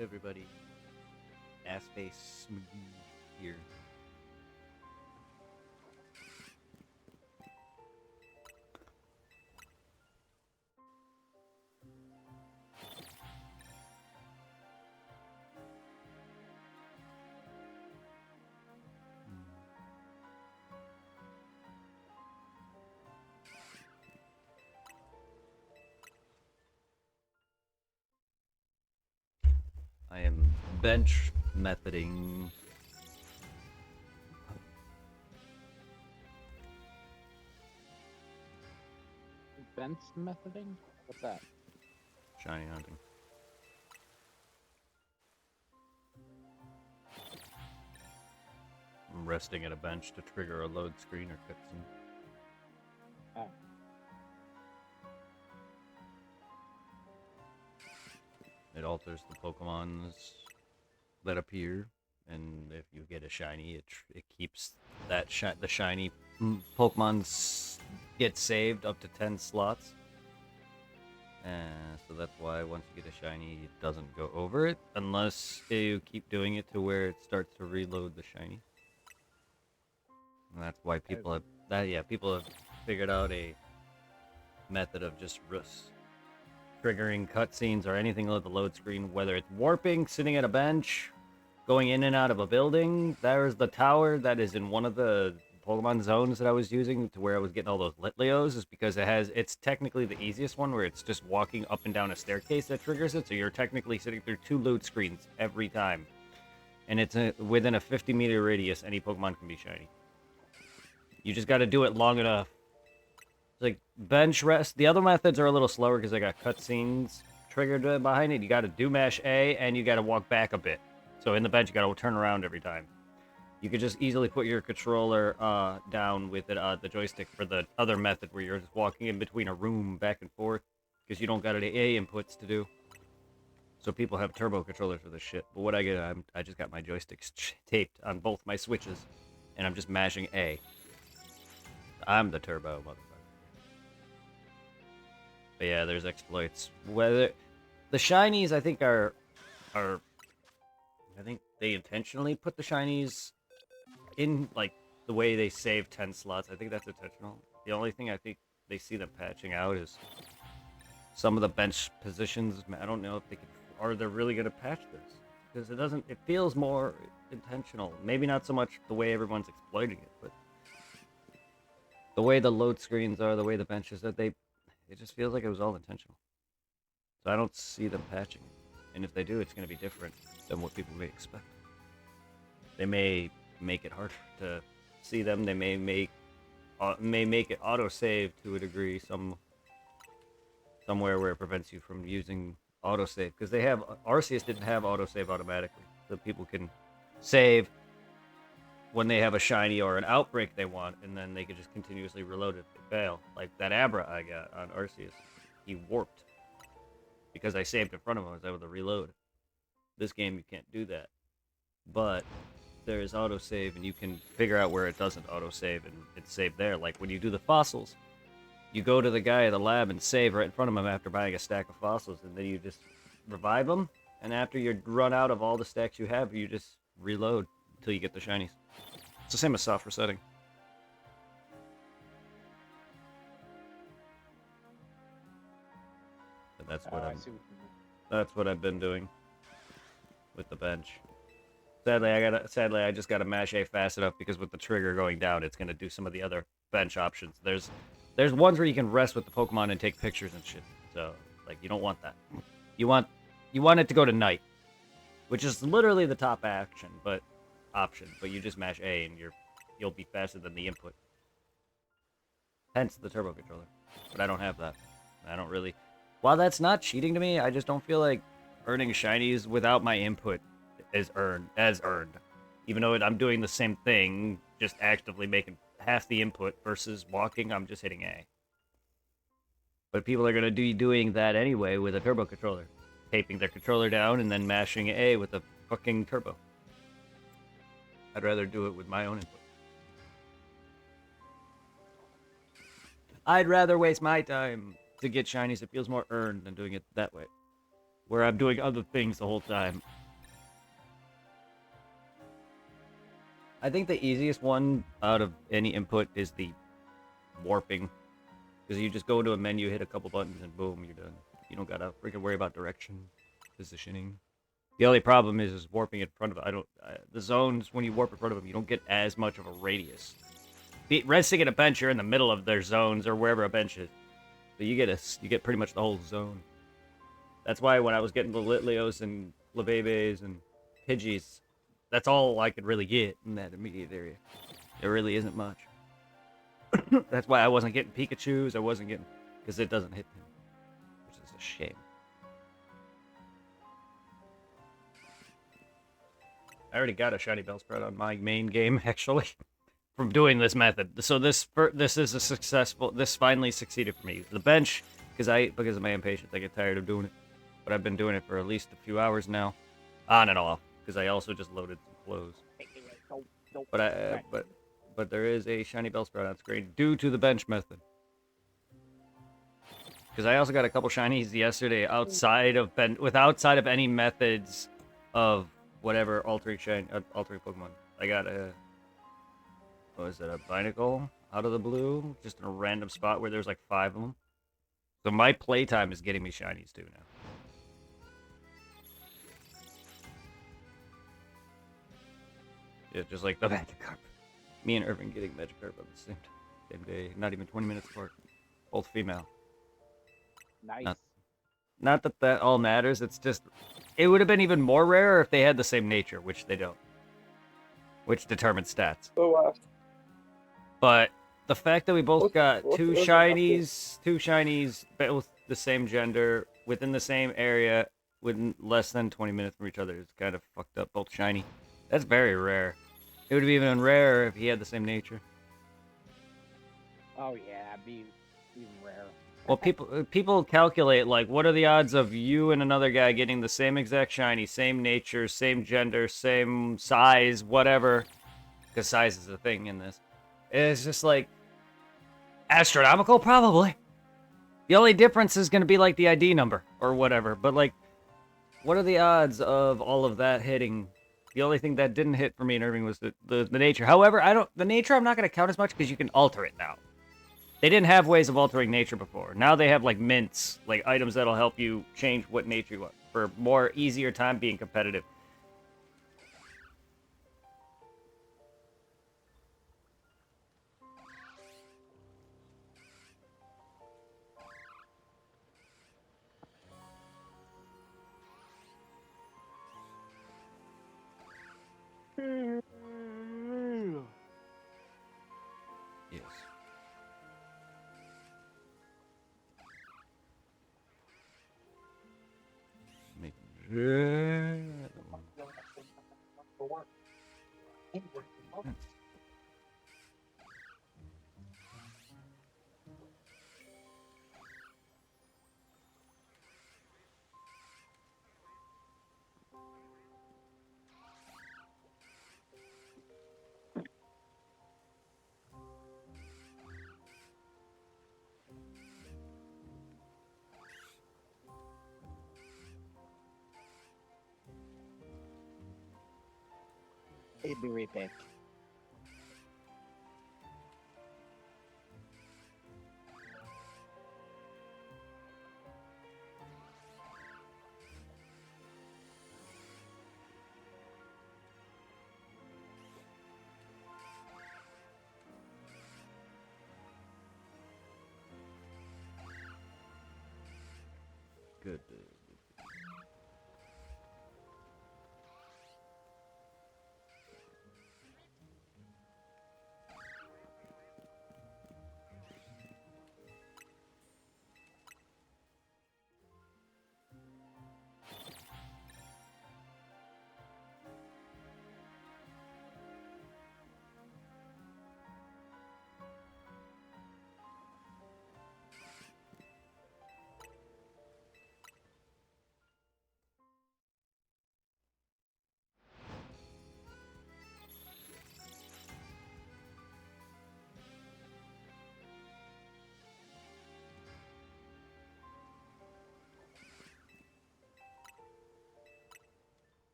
everybody? Assface McGee here. I am bench methoding. Bench methoding? What's that? Shiny hunting. I'm resting at a bench to trigger a load screen or cutscene. Ah. It alters the Pokemons that appear, and if you get a shiny, it keeps that the shiny Pokemons get saved up to 10 slots. So that's why once you get a shiny, it doesn't go over it unless you keep doing it to where it starts to reload the shiny. And that's why people have people have figured out a method of just triggering cutscenes or anything like the load screen, whether it's warping, sitting at a bench, going in and out of a building. There's the tower that is in one of the Pokemon zones that I was using to where I was getting all those Litleos, is because it's technically the easiest one where it's just walking up and down a staircase that triggers it. So you're technically sitting through 2 load screens every time. And it's within a 50-meter radius, any Pokemon can be shiny. You just got to do it long enough. Like bench rest. The other methods are a little slower because I got cutscenes triggered behind it. You got to do mash A and you got to walk back a bit. So in the bench, you got to turn around every time. You could just easily put your controller down with the joystick for the other method where you're just walking in between a room back and forth because you don't got any A inputs to do. So people have turbo controllers for this shit. But what I get, I just got my joysticks taped on both my switches, and I'm just mashing A. I'm the turbo motherfucker. But yeah, there's exploits. Whether the shinies, I think I think they intentionally put the shinies in like the way they save 10 slots. I think that's intentional. The only thing I think they see them patching out is some of the bench positions. I don't know if they could, are they really gonna patch this? Because it feels more intentional. Maybe not so much the way everyone's exploiting it, but the way the load screens are, the way the benches that it just feels like it was all intentional. So I don't see them patching it. And if they do, it's going to be different than what people may expect. They may make it harder to see them. They may make it autosave to a degree, somewhere where it prevents you from using autosave, because Arceus didn't have autosave automatically, so people can save when they have a shiny or an outbreak they want, and then they can just continuously reload it if they fail. Like that Abra I got on Arceus, he warped because I saved in front of him. I was able to reload. This game you can't do that, but there is autosave, and you can figure out where it doesn't autosave, and it's saved there. Like when you do the fossils, you go to the guy at the lab and save right in front of him after buying a stack of fossils, and then you just revive them, and after you run out of all the stacks you have, you just reload until you get the shinies. It's the same as soft resetting. But that's what I've been doing with the bench. Sadly, I just gotta mash A fast enough because with the trigger going down, it's gonna do some of the other bench options. There's ones where you can rest with the Pokemon and take pictures and shit. So like you don't want that. You want it to go to night, which is literally the top option, but you just mash A and you'll be faster than the input. Hence the turbo controller. But I don't have that. I don't really. While that's not cheating to me, I just don't feel like earning shinies without my input is earned. Even though I'm doing the same thing, just actively making half the input versus walking, I'm just hitting A. But people are gonna be doing that anyway with a turbo controller, taping their controller down and then mashing A with a fucking turbo. I'd rather do it with my own input. I'd rather waste my time to get shinies. It feels more earned than doing it that way. where I'm doing other things the whole time. I think the easiest one out of any input is the warping. Because you just go to a menu, hit a couple buttons, and boom, you're done. You don't gotta freaking worry about direction, positioning. The only problem is warping in front of the zones, when you warp in front of them, you don't get as much of a radius. Resting at a bench, you're in the middle of their zones, or wherever a bench is. So you get pretty much the whole zone. That's why when I was getting the Litlios and Labebes and Pidgeys, that's all I could really get in that immediate area. There really isn't much. That's why I wasn't getting Pikachus. I wasn't getting... Because it doesn't hit him. Which is a shame. I already got a Shiny Bellsprout on my main game, actually. From doing this method. So this is a successful... This finally succeeded for me. The bench, because of my impatience, I get tired of doing it. But I've been doing it for at least a few hours now. On and off. Because I also just loaded some flows. But there is a Shiny Bellsprout on screen due to the bench method. Because I also got a couple shinies yesterday outside of any methods of whatever altering Pokemon. I got a Binacle out of the blue, just in a random spot where there's like 5 of them. So my playtime is getting me shinies too now. Yeah, just like the Magikarp. Me and Irving getting Magikarp on the same day, not even 20 minutes apart. Both female. Nice. Not that that all matters, it's just... It would have been even more rare if they had the same nature, which they don't. Which determines stats. So, But the fact that we both got what's two the shinies, both the same gender, within the same area, within less than 20 minutes from each other is kind of fucked up. Both shiny. That's very rare. It would be even rarer if he had the same nature. Oh yeah, it'd be even rare. Well, people calculate, like, what are the odds of you and another guy getting the same exact shiny, same nature, same gender, same size, whatever, because size is a thing in this. It's just, like, astronomical, probably. The only difference is going to be, like, the ID number, or whatever, but, like, what are the odds of all of that hitting? The only thing that didn't hit for me and Irving was the nature. However, the nature I'm not going to count as much because you can alter it now. They didn't have ways of altering nature before. Now they have, like, mints, like, items that'll help you change what nature you want for more easier time being competitive. Yes. It'd be repicked. Good.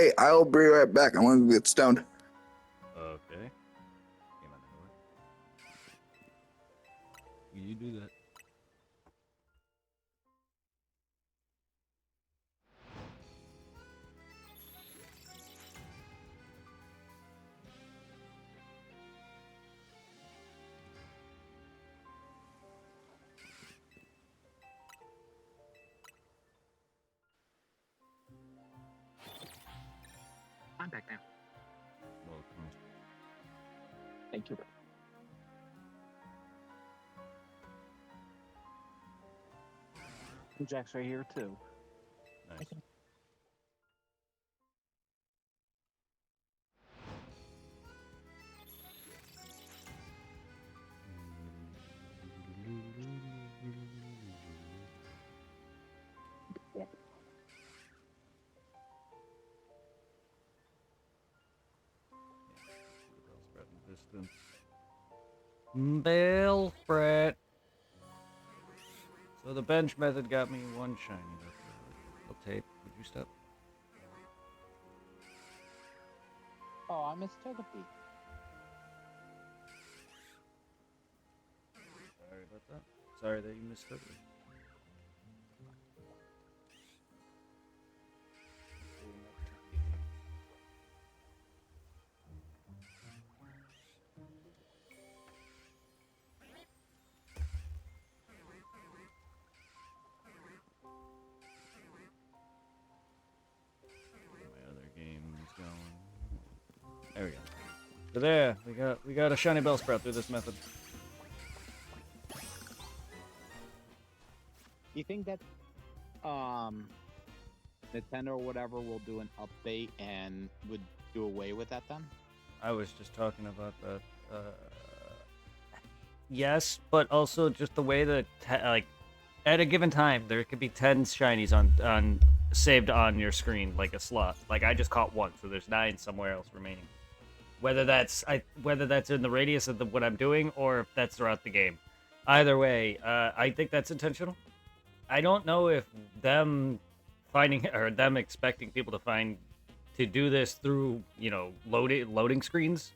Hey, I'll be right back. I want to get stoned. Okay. Came out of nowhere. You do that. I'm back now. Welcome. Thank you. Jack's right here too. Nice. Yeah. Distance. Bell Fret. So the bench method got me one shiny. I'll tape. Would you stop? Oh, I missed Togepi. Sorry about that. Sorry that you missed it. My other game is going. There we go. So there, we got a shiny Bellsprout through this method. You think that Nintendo or whatever will do an update and would do away with that then? I was just talking about that. Yes, but also just the way that like at a given time there could be 10 shinies on saved on your screen like a slot. Like I just caught one, so there's 9 somewhere else remaining. Whether that's in the radius of what I'm doing or if that's throughout the game. Either way, I think that's intentional. I don't know if them finding or them expecting people to do this through, loading screens,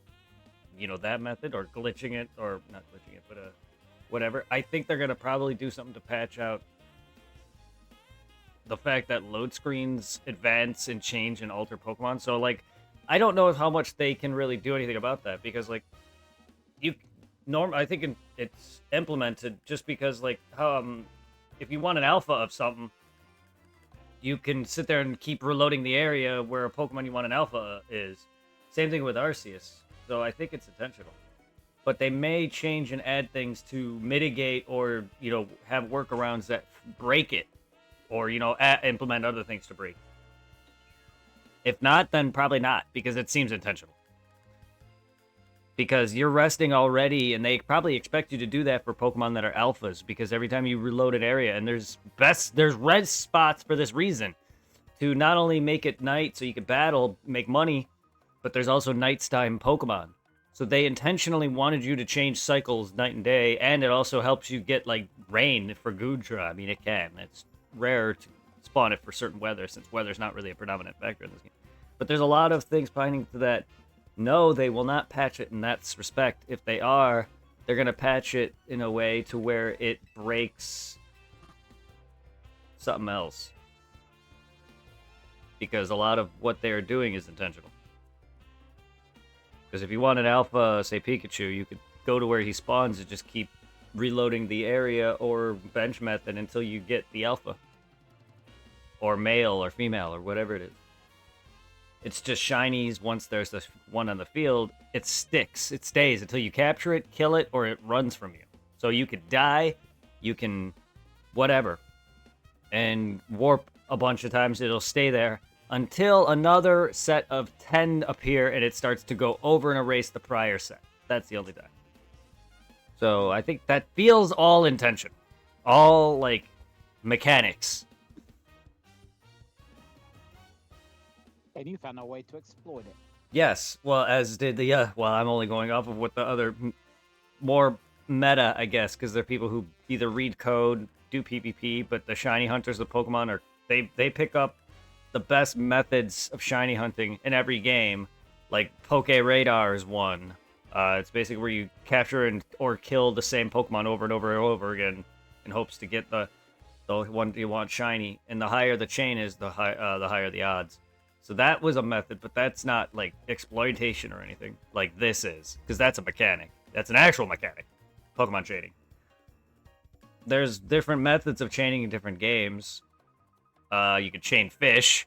that method, or glitching it, or not glitching it, but whatever. I think they're gonna probably do something to patch out the fact that load screens advance and change and alter Pokemon. So like, I don't know how much they can really do anything about that, because like I think it's implemented just because like if you want an alpha of something, you can sit there and keep reloading the area where a Pokemon you want an alpha is. Same thing with Arceus. So I think it's intentional. But they may change and add things to mitigate or, have workarounds that break it. Or, implement other things to break. If not, then probably not, because it seems intentional. Because you're resting already, and they probably expect you to do that for Pokemon that are alphas, because every time you reload an area, and there's red spots for this reason, to not only make it night so you can battle, make money, but there's also nighttime Pokemon. So they intentionally wanted you to change cycles night and day, and it also helps you get, like, rain for Goodra. I mean, it can. It's rare to spawn it for certain weather, since weather's not really a predominant factor in this game. But there's a lot of things pointing to that. No, they will not patch it in that respect. If they are, they're going to patch it in a way to where it breaks something else. Because a lot of what they're doing is intentional. Because if you want an alpha, say Pikachu, you could go to where he spawns and just keep reloading the area or bench method until you get the alpha. Or male or female or whatever it is. It's just shinies. Once there's the one on the field, it sticks. It stays until you capture it, kill it, or it runs from you. So you could die, you can whatever, and warp a bunch of times. It'll stay there until another set of 10 appear, and it starts to go over and erase the prior set. That's the only time. So I think that feels all intention. All, like, mechanics. And you found a way to exploit it. Yes, well, as did the, well, I'm only going off of what the other, more meta, I guess, because they're people who either read code, do PvP, but the shiny hunters, the Pokemon, they pick up the best methods of shiny hunting in every game. Like Poke Radar is one. It's basically where you capture or kill the same Pokemon over and over and over again in hopes to get the one you want shiny. And the higher the chain is, the higher the odds. So that was a method, but that's not like exploitation or anything like this is, because that's a mechanic. That's an actual mechanic. Pokemon chaining. There's different methods of chaining in different games. You can chain fish.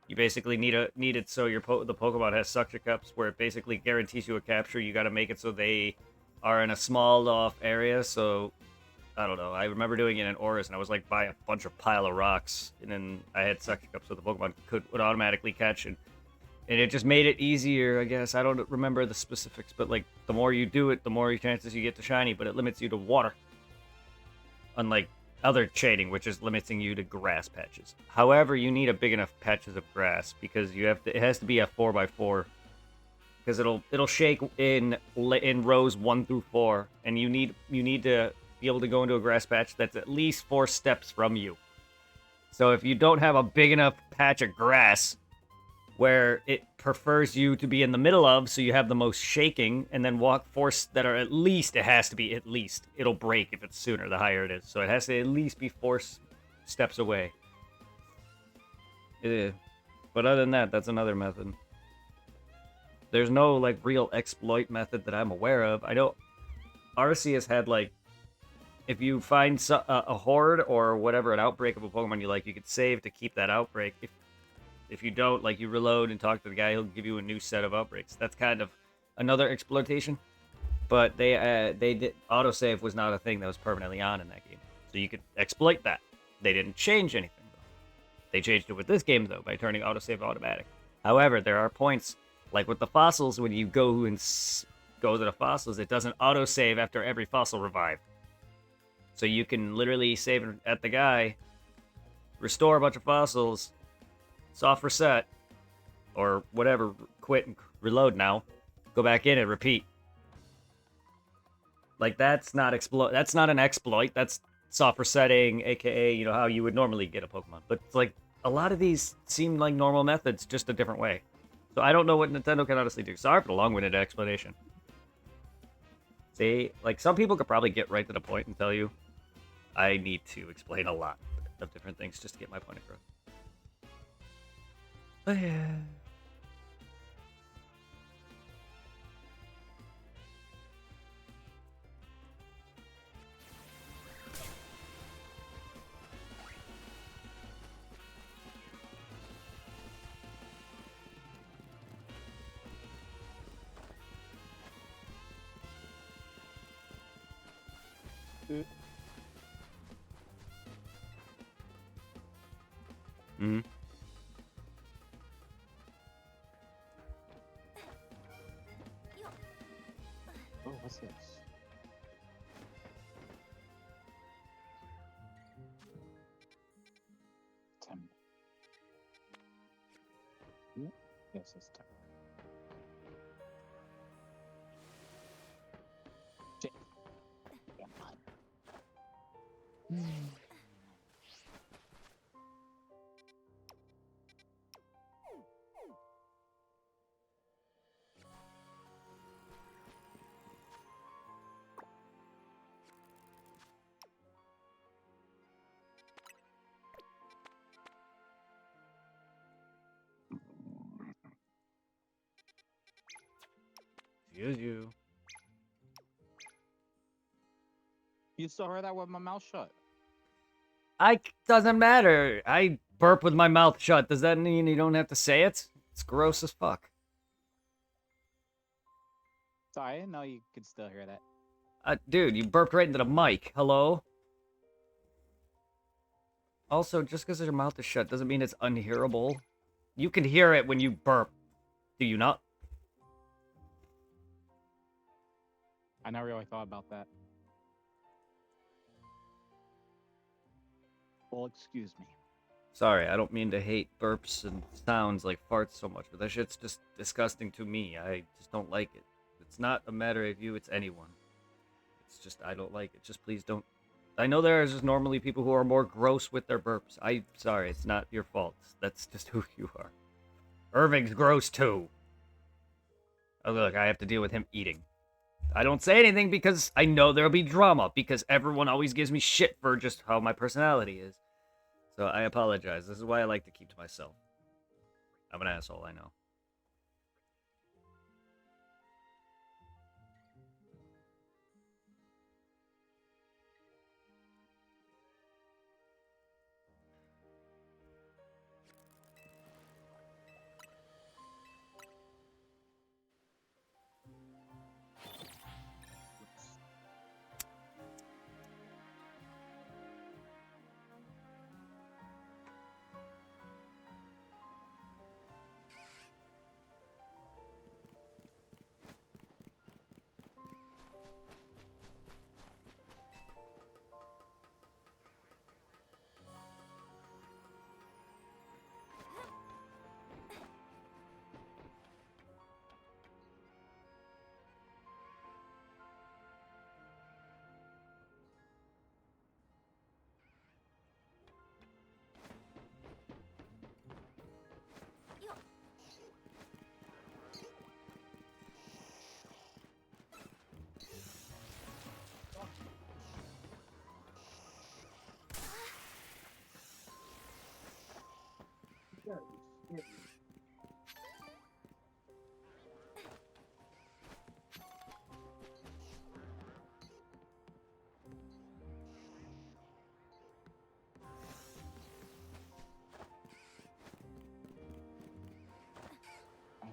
You basically need it so the Pokemon has suction cups, where it basically guarantees you a capture. You got to make it so they are in a small off area. So I don't know. I remember doing it in Oris, and I was like by a bunch of pile of rocks, and then I had suction cups so the Pokemon would automatically catch it. And it just made it easier, I guess. I don't remember the specifics, but like the more you do it, the more chances you get to shiny, but it limits you to water. Unlike other chaining, which is limiting you to grass patches. However, you need a big enough patches of grass because it has to be a 4x4, because it'll shake in rows 1 through 4, and you need to be able to go into a grass patch that's at least 4 steps from you. So if you don't have a big enough patch of grass where it prefers you to be in the middle of, so you have the most shaking, and then walk 4 that are at least, it'll break if it's sooner, the higher it is. So it has to at least be 4 steps away. Yeah. But other than that, that's another method. There's no like real exploit method that I'm aware of. I know Arceus had like, if you find a horde or whatever, an outbreak of a Pokemon you like, you could save to keep that outbreak. If you don't, like, you reload and talk to the guy, he'll give you a new set of outbreaks. That's kind of another exploitation. But they did autosave was not a thing that was permanently on in that game, so you could exploit that. They didn't change anything though. They changed it with this game though by turning autosave automatic. However, there are points like with the fossils, when you go to the fossils, it doesn't autosave after every fossil revived. So you can literally save at the guy, restore a bunch of fossils, soft reset, or whatever, quit and reload now, go back in and repeat. Like, that's not an exploit, that's soft resetting, aka, how you would normally get a Pokemon. But it's like, a lot of these seem like normal methods, just a different way. So I don't know what Nintendo can honestly do. Sorry for the long-winded explanation. See, like, some people could probably get right to the point and tell you, I need to explain a lot of different things just to get my point across. Oh yeah. Mm-hmm. Oh, what's this? Tim. Yes, it's Tim. Excuse you. You still heard that with my mouth shut. Doesn't matter. I burp with my mouth shut. Does that mean you don't have to say it? It's gross as fuck. Sorry, I didn't know you could still hear that. Dude, you burped right into the mic. Hello? Also, just because your mouth is shut doesn't mean it's unhearable. You can hear it when you burp. Do you not? I never really thought about that. Well, excuse me. Sorry, I don't mean to hate burps and sounds like farts so much, but that shit's just disgusting to me. I just don't like it. It's not a matter of you, it's anyone. It's just, I don't like it. Just please don't I know there is just normally people who are more gross with their burps. I'm sorry, it's not your fault. That's just who you are. Irving's gross too. Oh, look, I have to deal with him eating. I don't say anything because I know there'll be drama, because everyone always gives me shit for just how my personality is. So I apologize. This is why I like to keep to myself. I'm an asshole, I know.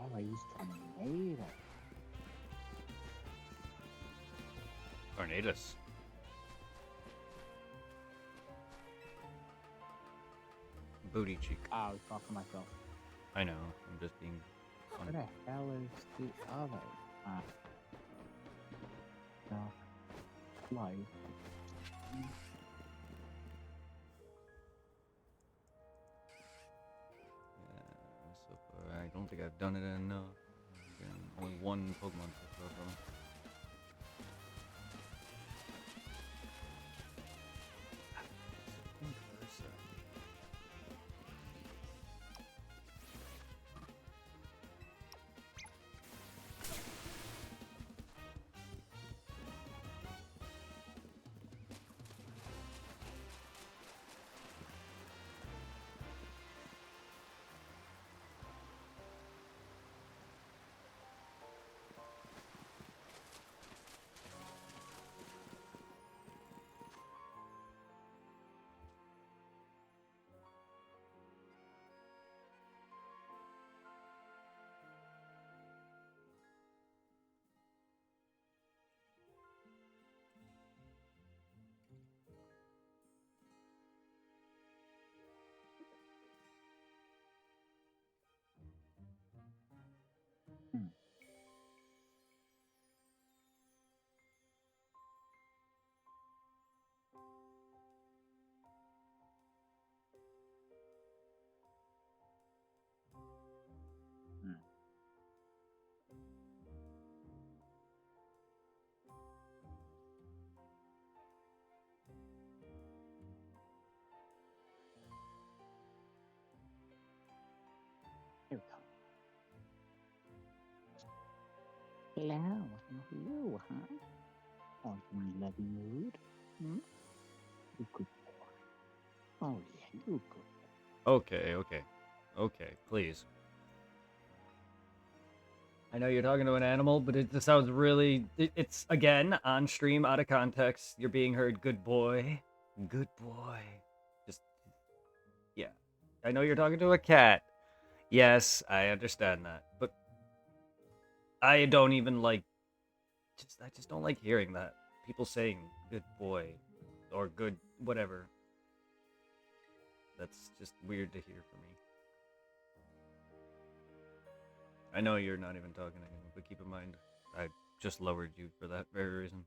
Oh, I used tornado. Tornadoes. Booty cheek. I was talking to myself. I know. I'm just being Where funny. the hell is the other? No. Life. So far, I don't think I've done it enough. Again, only one Pokemon so far from it. Here we go. Hello. Hello, huh? Are you in love mood? Hmm? You good boy. Oh, yeah, you good. Okay, okay. Okay, please. I know you're talking to an animal, but it just sounds really... It's, again, on stream, out of context. You're being heard, good boy. Good boy. Just... Yeah. I know you're talking to a cat. Yes, I understand that. But... I don't even like... I just don't like hearing that. People saying, good boy. Or good... whatever. That's just weird to hear for me. I know you're not even talking to him, but keep in mind, I just lowered you for that very reason.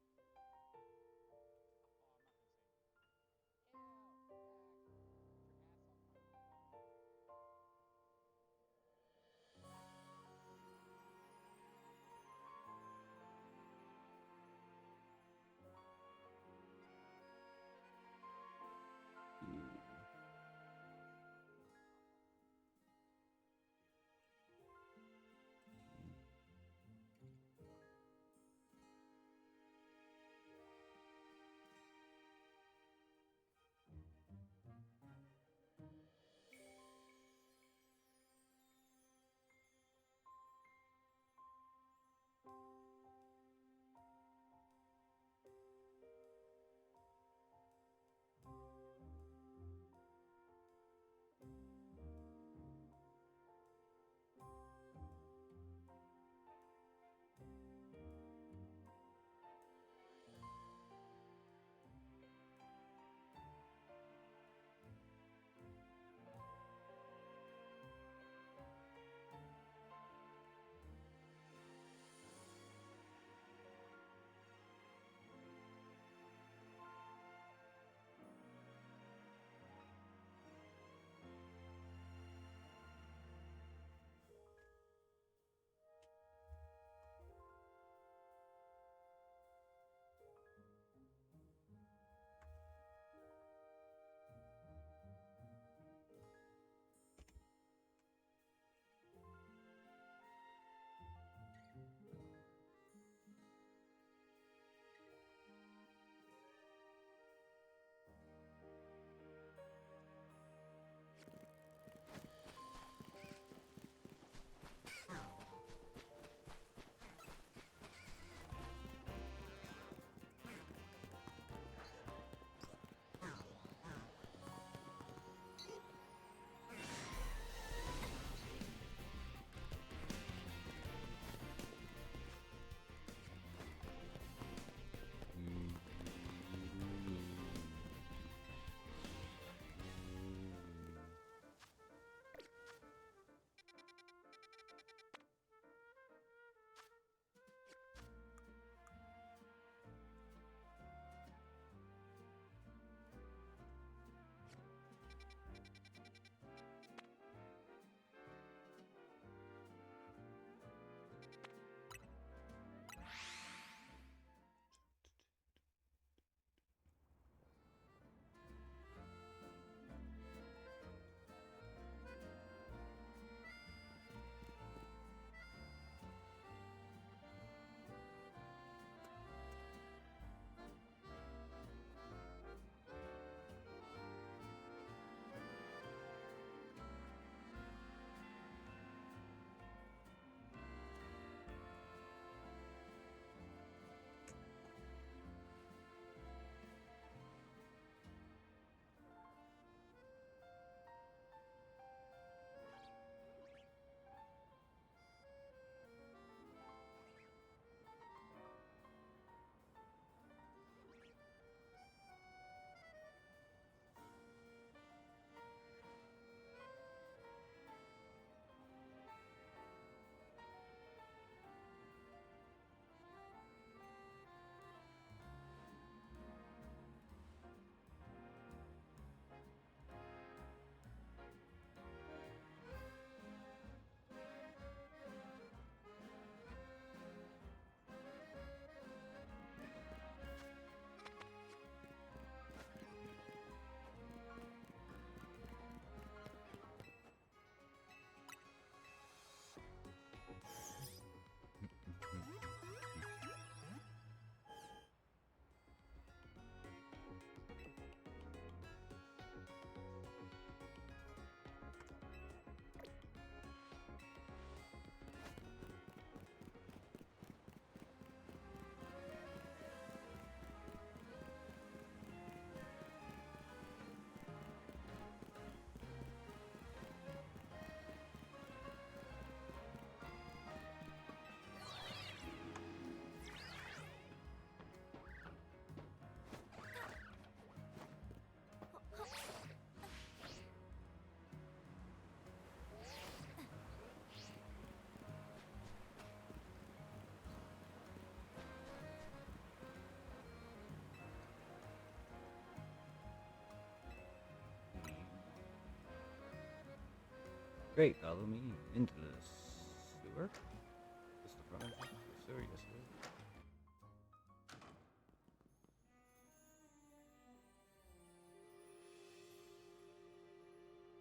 Great, follow me into the sewer. Is the front entrance to the sewer? Yes, it is.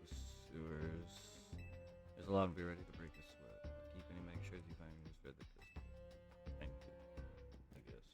The sewers. There's a lot to be ready to break a sweat. Keep any make sure you find your spread the crystal. Thank you. I guess.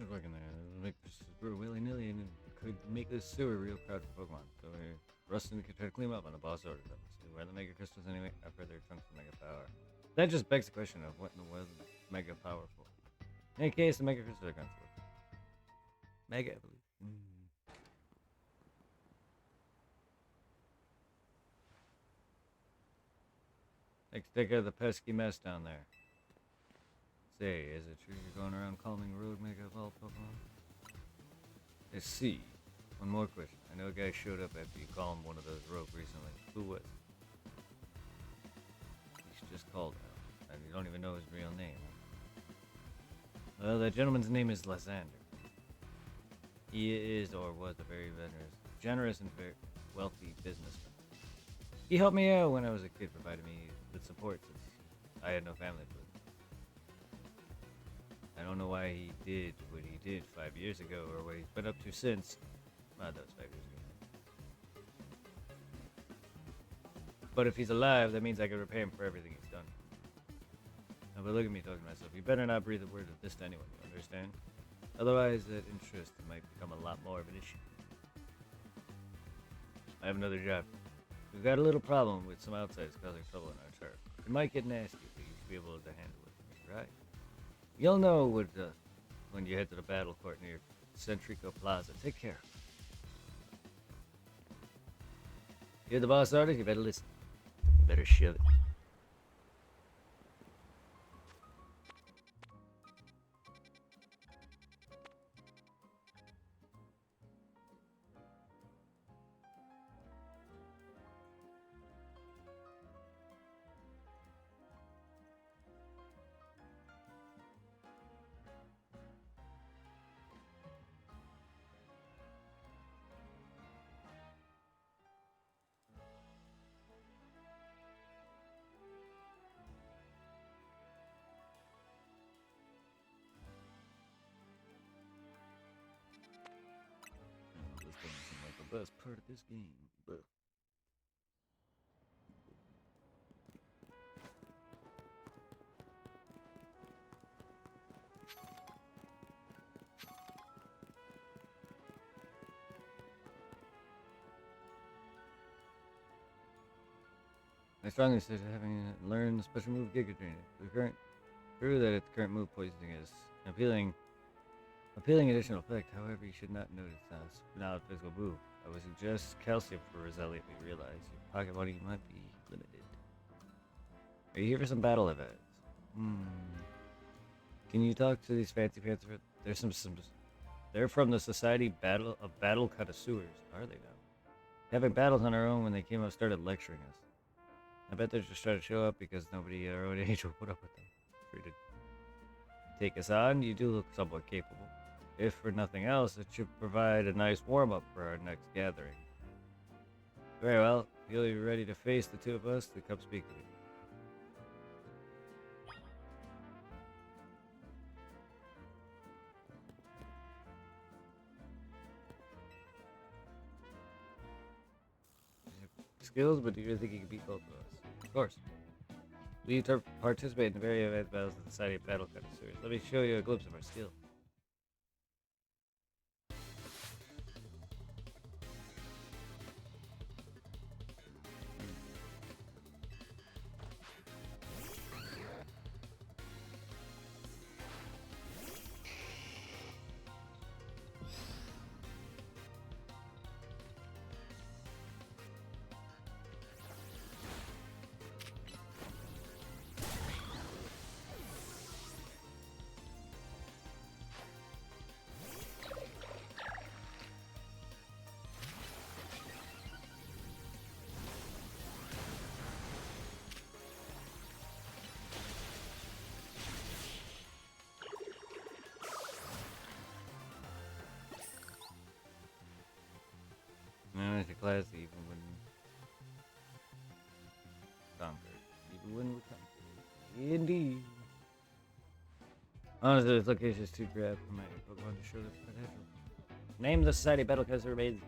look like in there. It'll make this brew willy-nilly and it could make this sewer real crowded for Pokemon. So Rustin could try to clean them up on the boss order them. So where are the Mega Crystals anyway? After their trunks of Mega Power. That just begs the question of what in the world is Mega Powerful. In any case, the Mega Crystals are going to work. Mega Evolution. Take care of the pesky mess down there. Say, is it true you're going around calming road Mega Evolved Pokemon? Let's see. One more question. I know a guy showed up after you calmed one of those rogue recently. Who was it? He's just called out. And you don't even know his real name. Well, that gentleman's name is Lysander. He is or was a very generous and very wealthy businessman. He helped me out when I was a kid, provided me with support since I had no family to live. I don't know why he did what he did 5 years ago or what he's been up to since. Well, that was 5 years ago. But if he's alive, that means I can repay him for everything he's done. Now, but look at me talking to myself. You better not breathe a word of this to anyone, you understand? Otherwise, that interest might become a lot more of an issue. I have another job. We've got a little problem with some outsiders causing trouble in our turf. It might get nasty, but you should be able to handle it for me, right? You'll know when you head to the battle court near Centrico Plaza. Take care. You're the boss artist, you better listen. You better shove it. This doesn't seem like the best part of this game, but... I strongly suggest having learned the special move Giga Drain. True that its current move poisoning is an appealing additional effect. However, you should not notice now a physical move. I would suggest calcium for Roselia. We realize your pocket money might be limited. Are you here for some battle events? Can you talk to these fancy pants? There's some. They're from the Society of Battle Connoisseurs. Are they now? Having battles on our own when they came up started lecturing us. I bet they're just trying to show up because nobody at our own age will put up with them. Free to take us on, you do look somewhat capable. If for nothing else, it should provide a nice warm-up for our next gathering. Very well, if you're ready to face the two of us, then come speak to me. Skills, but do you really think you can beat both of us? Of course. Will you participate in the very advanced battles of the Society of Battle Connoisseurs? Let me show you a glimpse of our skill. No, it's a class even when conquered. Even when we conquered. Indeed. Honestly, this location is too drab for my Pokemon to show their potential. Name the Society Battle Connoisseur remains.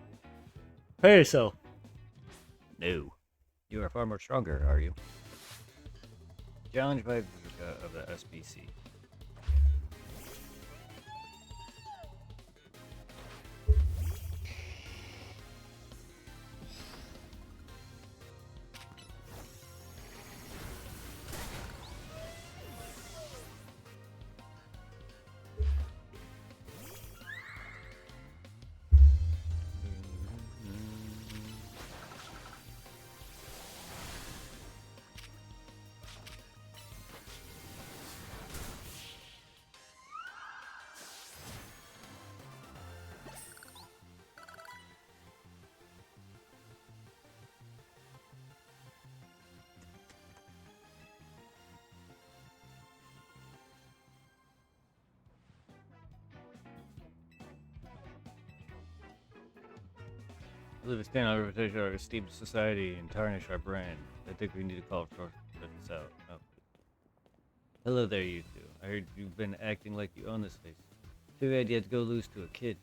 Pay yourself. No. You are far more stronger, are you? Challenge by Vivica of the SBC. Live a stand on our reputation, our esteemed society, and tarnish our brand. I think we need to call for this out. Oh. Hello there, you two. I heard you've been acting like you own this place. Too bad you had to go loose to a kid.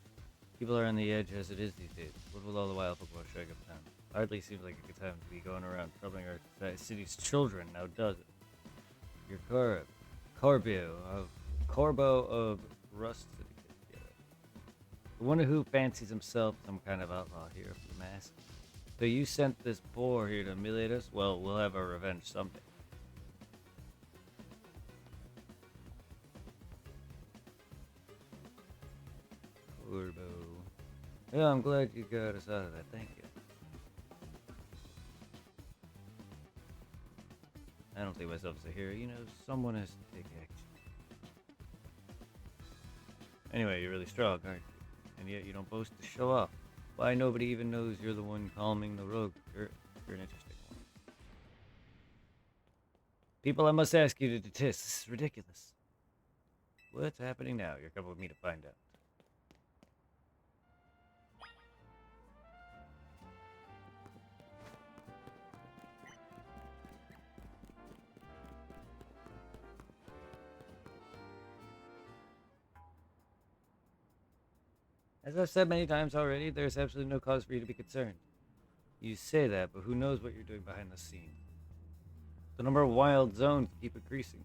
People are on the edge as it is these days. What will all the wild Pokemon strike up town? Hardly seems like a good time to be going around troubling our city's children, now does it? Your Corbo of Rust City. I wonder who fancies himself some kind of outlaw here for the mass. So you sent this boar here to humiliate us? Well, we'll have our revenge someday. Corbo. Yeah, I'm glad you got us out of that. Thank you. I don't think myself as a hero. You know, someone has to take action. Anyway, you're really strong, aren't you? And yet you don't boast to show off. Why nobody even knows you're the one calming the rogue? You're an interesting one. People, I must ask you to detest. This is ridiculous. What's happening now? You're coming with me to find out. As I've said many times already, there's absolutely no cause for you to be concerned. You say that, but who knows what you're doing behind the scenes? The number of wild zones keep increasing.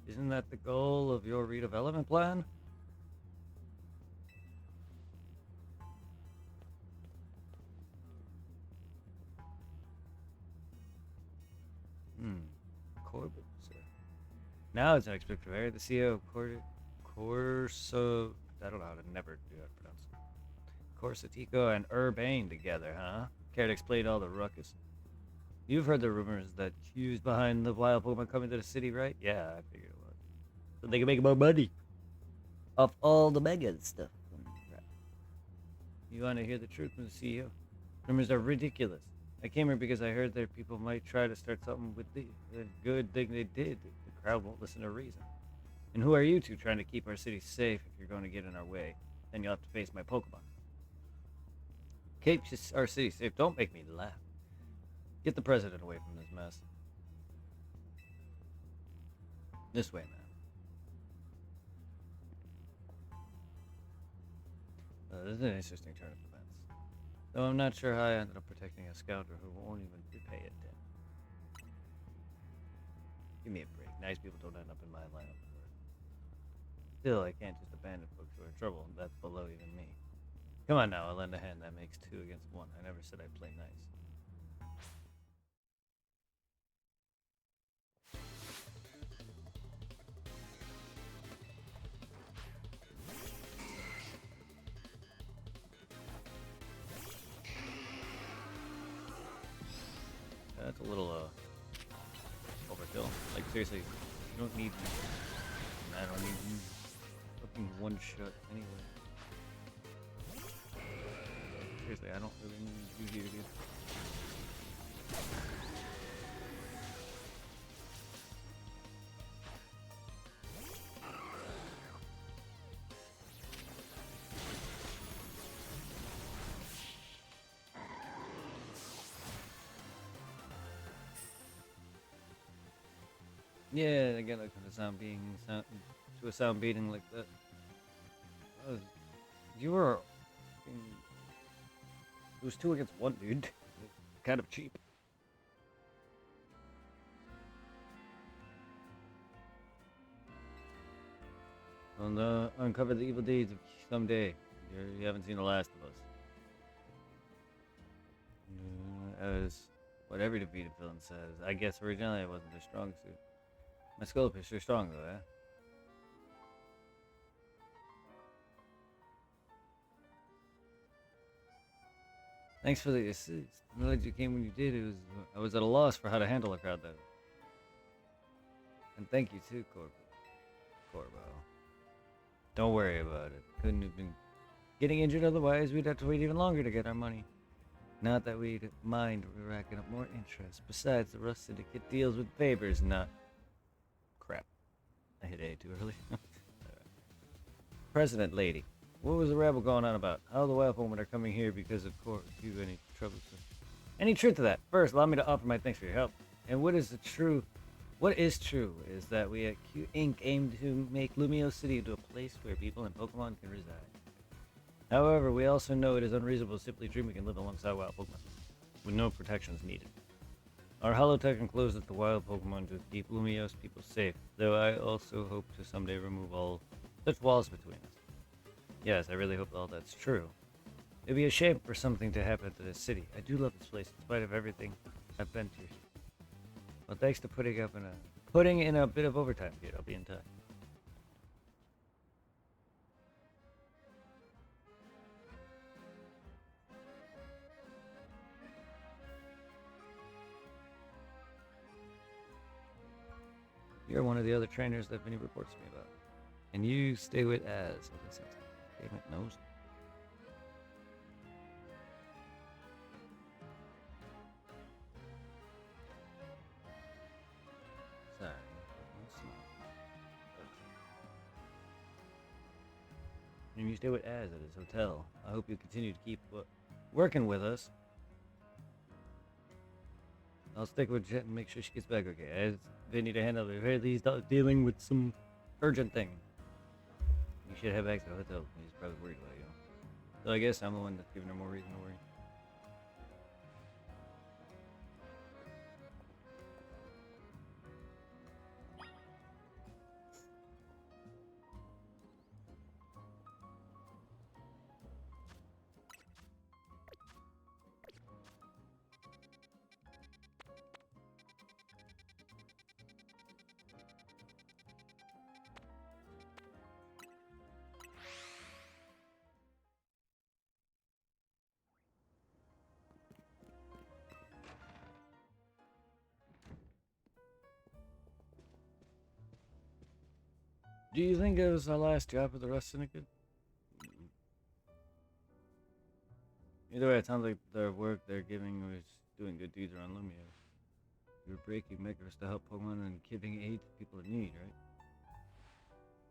Isn't that the goal of your redevelopment plan? Corbett, sir. Now it's unexpected, right? The CEO of Corso... I don't know how to never do that pronounce it. Corsatico and Urbane together, huh? Care to explain all the ruckus? You've heard the rumors that Q's behind the wild Pokemon coming to the city, right? Yeah, I figured it was. So they can make more money off all the mega stuff. You want to hear the truth from the CEO? Rumors are ridiculous. I came here because I heard that people might try to start something with the good thing they did. The crowd won't listen to reason. And who are you two trying to keep our city safe if you're going to get in our way? Then you'll have to face my Pokemon. Keep our city safe. Don't make me laugh. Get the president away from this mess. This way, man. This is an interesting turn of events. Though I'm not sure how I ended up protecting a scoundrel who won't even repay a debt. Give me a break. Nice people don't end up in my line of work. Still, I can't just abandon folks who are in trouble. That's below even me. Come on now, I'll lend a hand. That makes 2 against 1. I never said I'd play nice. That's a little overkill. Like seriously, you don't need me. I don't need you. Fucking one shot anyway. Seriously, I don't really need you here, dude. Yeah, I get that kind of sound to a sound beating like that. You were. It was 2 against 1, dude. Kind of cheap. Well, uncover the evil deeds of someday. You haven't seen the last of us. As what every defeated villain says. I guess originally I wasn't their strong suit. My Scolopus sure strong though, eh? Thanks for the assist. I'm glad you came when you did. I was at a loss for how to handle a crowd that. And thank you too, Corbo. Don't worry about it. Couldn't have been getting injured otherwise. We'd have to wait even longer to get our money. Not that we'd mind racking up more interest. Besides, the Rust Syndicate deals with favors, not... Crap. I hit A too early. President lady, What was the rabble going on about? How the wild women are coming here because of course you any trouble, sir? Any truth to that? First, allow me to offer my thanks for your help. And what is true is that we at Q Inc. aim to make Lumio City into a place where people and Pokemon can reside. However, we also know it is unreasonable to simply dream we can live alongside wild Pokemon, with no protections needed. Our holotech encloses the wild Pokemon to keep Lumiose people safe, though I also hope to someday remove all such walls between us. Yes, I really hope all that's true. It'd be a shame for something to happen to this city. I do love this place in spite of everything I've been through. Well, thanks to putting in a bit of overtime, kid. I'll be in touch. You're one of the other trainers that Vinny reports to me about. And you stay with Az. Damn it, knows. Sorry. And you stay with Az at his hotel. I hope you continue to keep working with us. I'll stick with Jet and make sure she gets back okay. I asked Vinny to handle it. At least dealing with some urgent thing. You should head back to the hotel. He's probably worried about you. So I guess I'm the one that's giving her more reason to worry. Do you think it was our last job with the Rust Syndicate? Either way, it sounds like the work they're giving was doing good deeds around Lumia. You were breaking Micros to help Pokemon and giving aid to people in need,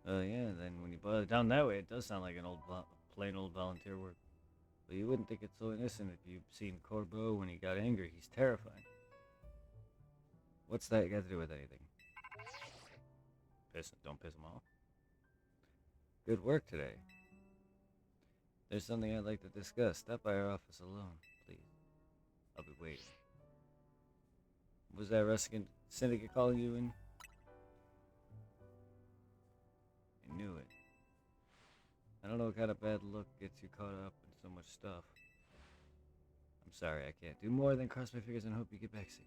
right? Yeah, then when you boil it down that way, it does sound like an plain old volunteer work. But you wouldn't think it's so innocent if you've seen Corbeau when he got angry. He's terrifying. What's that got to do with anything? Don't piss him off. Good work today. There's something I'd like to discuss. Stop by our office alone, please. I'll be waiting. Was that Ruskin Syndicate calling you in? I knew it. I don't know what kind of bad luck gets you caught up in so much stuff. I'm sorry, I can't do more than cross my fingers and hope you get back safe.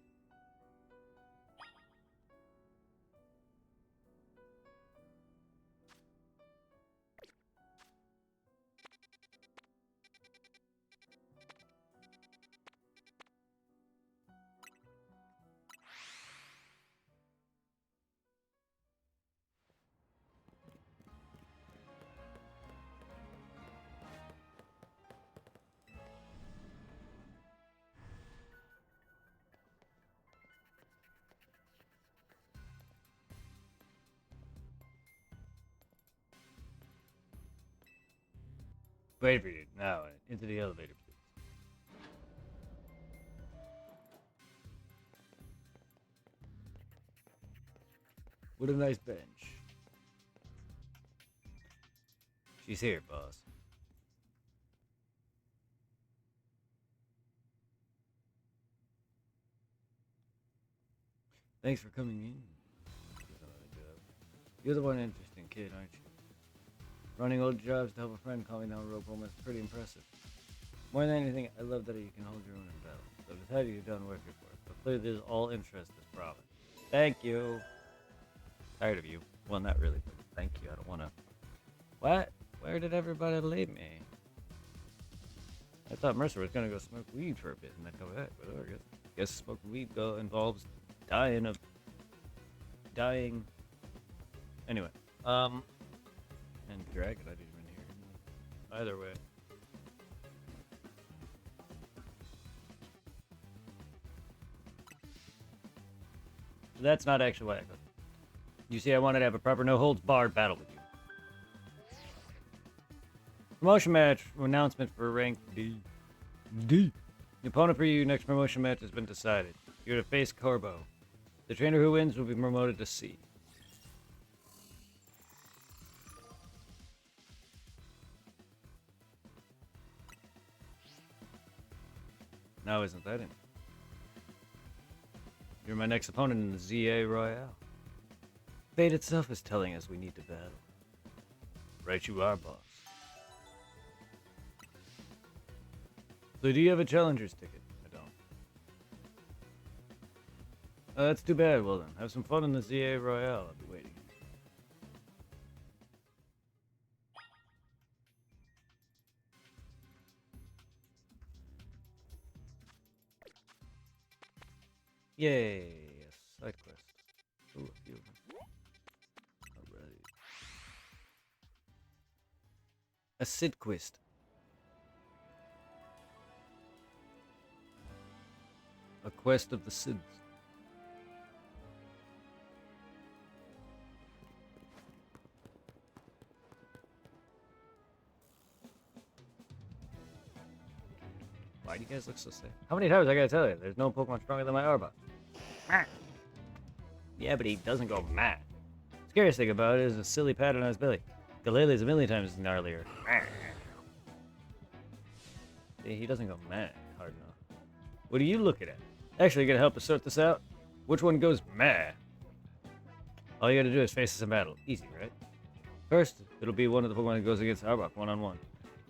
Wait for you. Now, into the elevator, please. What a nice bench. She's here, boss. Thanks for coming in. You're the one interesting kid, aren't you? Running old jobs to help a friend calming down rope home is pretty impressive. More than anything, I love that you can hold your own in battle. So I've decided you've done work for it, but clearly there's all interest is province. Thank you. Tired of you. Well, not really, but thank you. I don't want to. What? Where did everybody leave me? I thought Mercer was gonna go smoke weed for a bit and then come back, but I guess smoking weed involves dying. Anyway, and Dragon, I didn't even hear. Either way. That's not actually why I got. You see, I wanted to have a proper no-holds-barred battle with you. Promotion match announcement for rank D. D. The opponent for your next promotion match has been decided. You're to face Corbo. The trainer who wins will be promoted to C. Now isn't that it? You're my next opponent in the ZA Royale. Fate itself is telling us we need to battle. Right you are, boss. So do you have a challenger's ticket? I don't. That's too bad. Well then, have some fun in the ZA Royale. I'll be waiting. Yay! A side quest. Ooh, a few of them. Alright. A Sid quest. A quest of the Sids. Why do you guys look so sick? How many times I gotta tell you? There's no Pokemon stronger than my Arbok. Yeah, but he doesn't go mad. Scariest thing about it is a silly pattern on his belly. Galele's a million times gnarlier. See, he doesn't go mad hard enough. What are you looking at? Actually, you gonna help us sort this out? Which one goes mad? All you gotta do is face us in battle. Easy, right? First, it'll be one of the Pokemon that goes against Arbok one-on-one.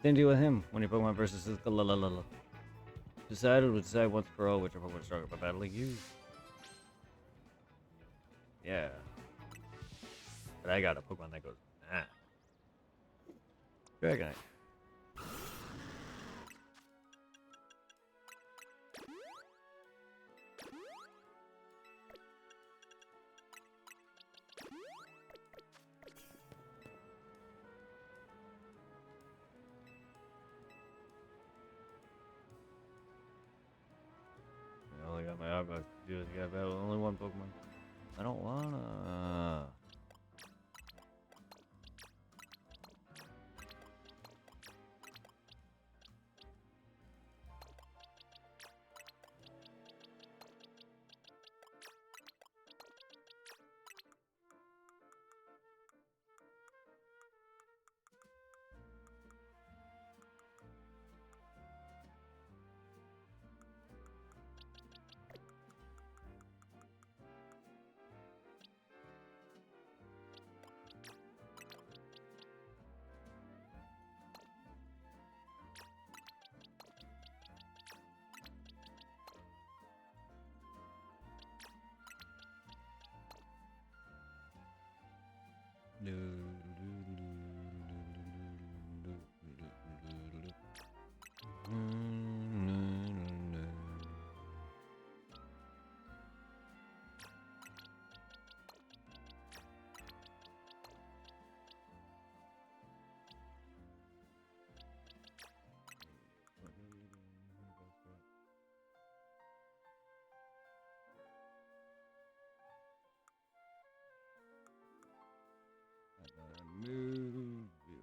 Then deal with him when your Pokemon versus his Galelelele. Decided, we'll decide once for all which Pokemon is stronger by battling you. Yeah. But I got a Pokemon that goes mad. Dragonite. I only got my Arbok to do is got battle only one Pokemon. I don't wanna. Move you.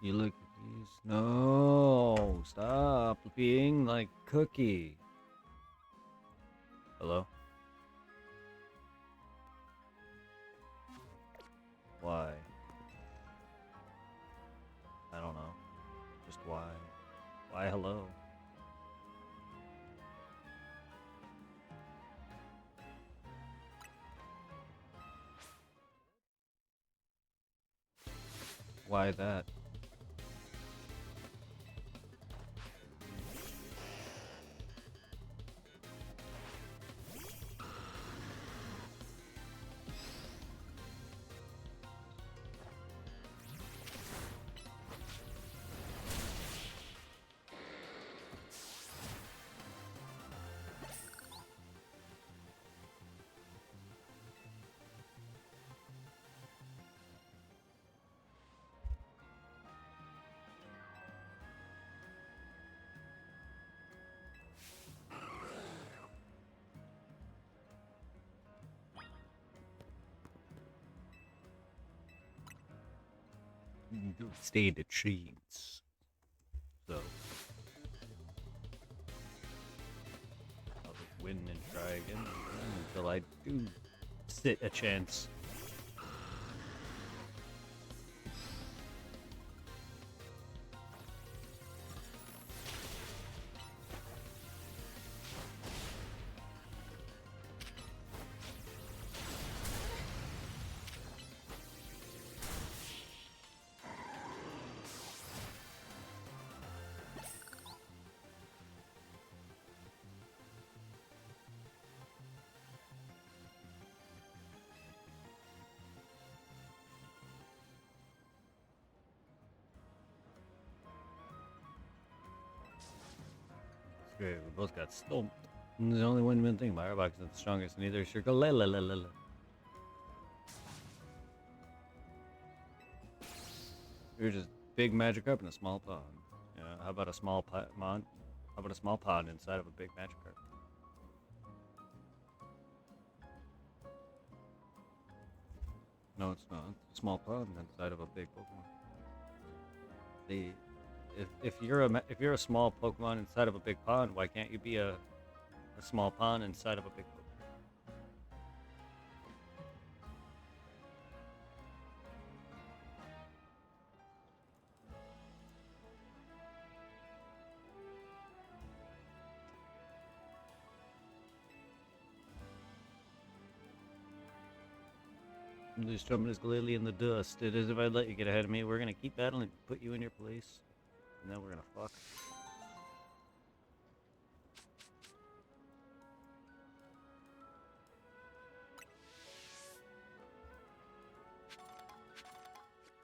You look at these. No, stop being like Cookie. Hello? Why? I don't know. Just why? Why hello? Why that? stay in the trees. So I'll just win and try again until I do sit a chance. Great, we both got stumped. And the only win-win thing, my Arbok is the strongest, neither is Shirka. You're just big Magikarp in a small pond. You know, how about a small pond? How about a small pond inside of a big Magikarp? No, it's not. It's a small pond inside of a big Pokemon. If you're a small Pokemon inside of a big pond, why can't you be a small pond inside of a big Pokemon? This Drummond is clearly in the dust. It is if I let you get ahead of me. We're gonna keep battling, put you in your place, and then we're gonna fuck.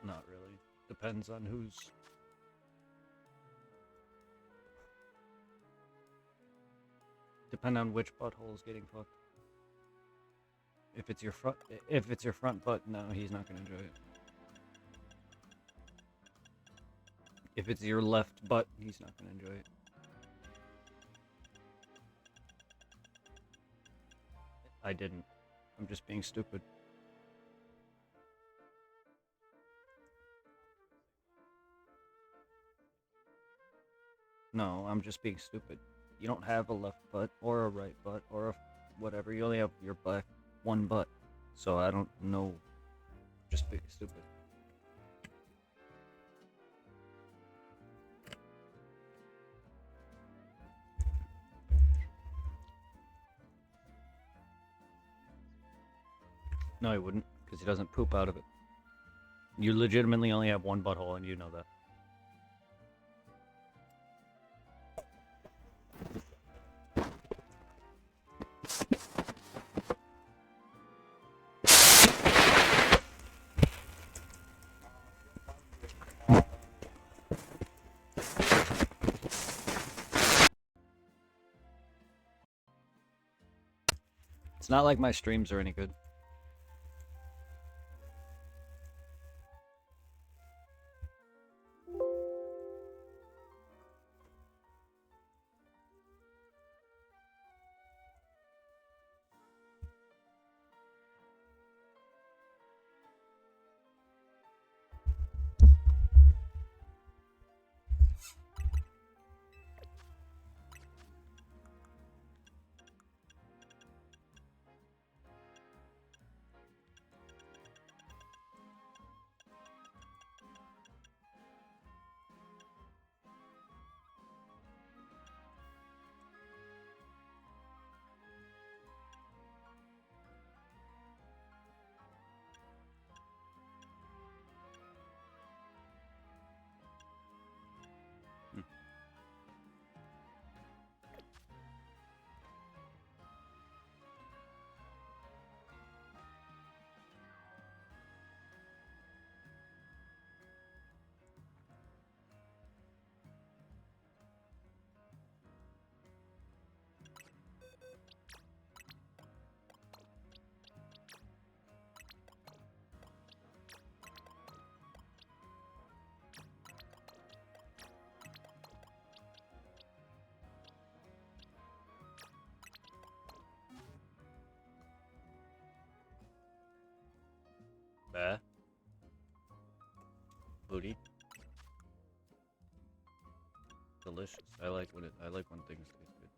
Not really. Depends on who's. Depend on which butthole's getting fucked. If it's your front butt, no, he's not gonna enjoy it. If it's your left butt, he's not gonna enjoy it. I didn't. I'm just being stupid. No, I'm just being stupid. You don't have a left butt or a right butt or a whatever. You only have your one butt. So I don't know. Just being stupid. No, he wouldn't, because he doesn't poop out of it. You legitimately only have one butthole, and you know that. It's not like my streams are any good. Bah. booty. Delicious. I like when things taste good.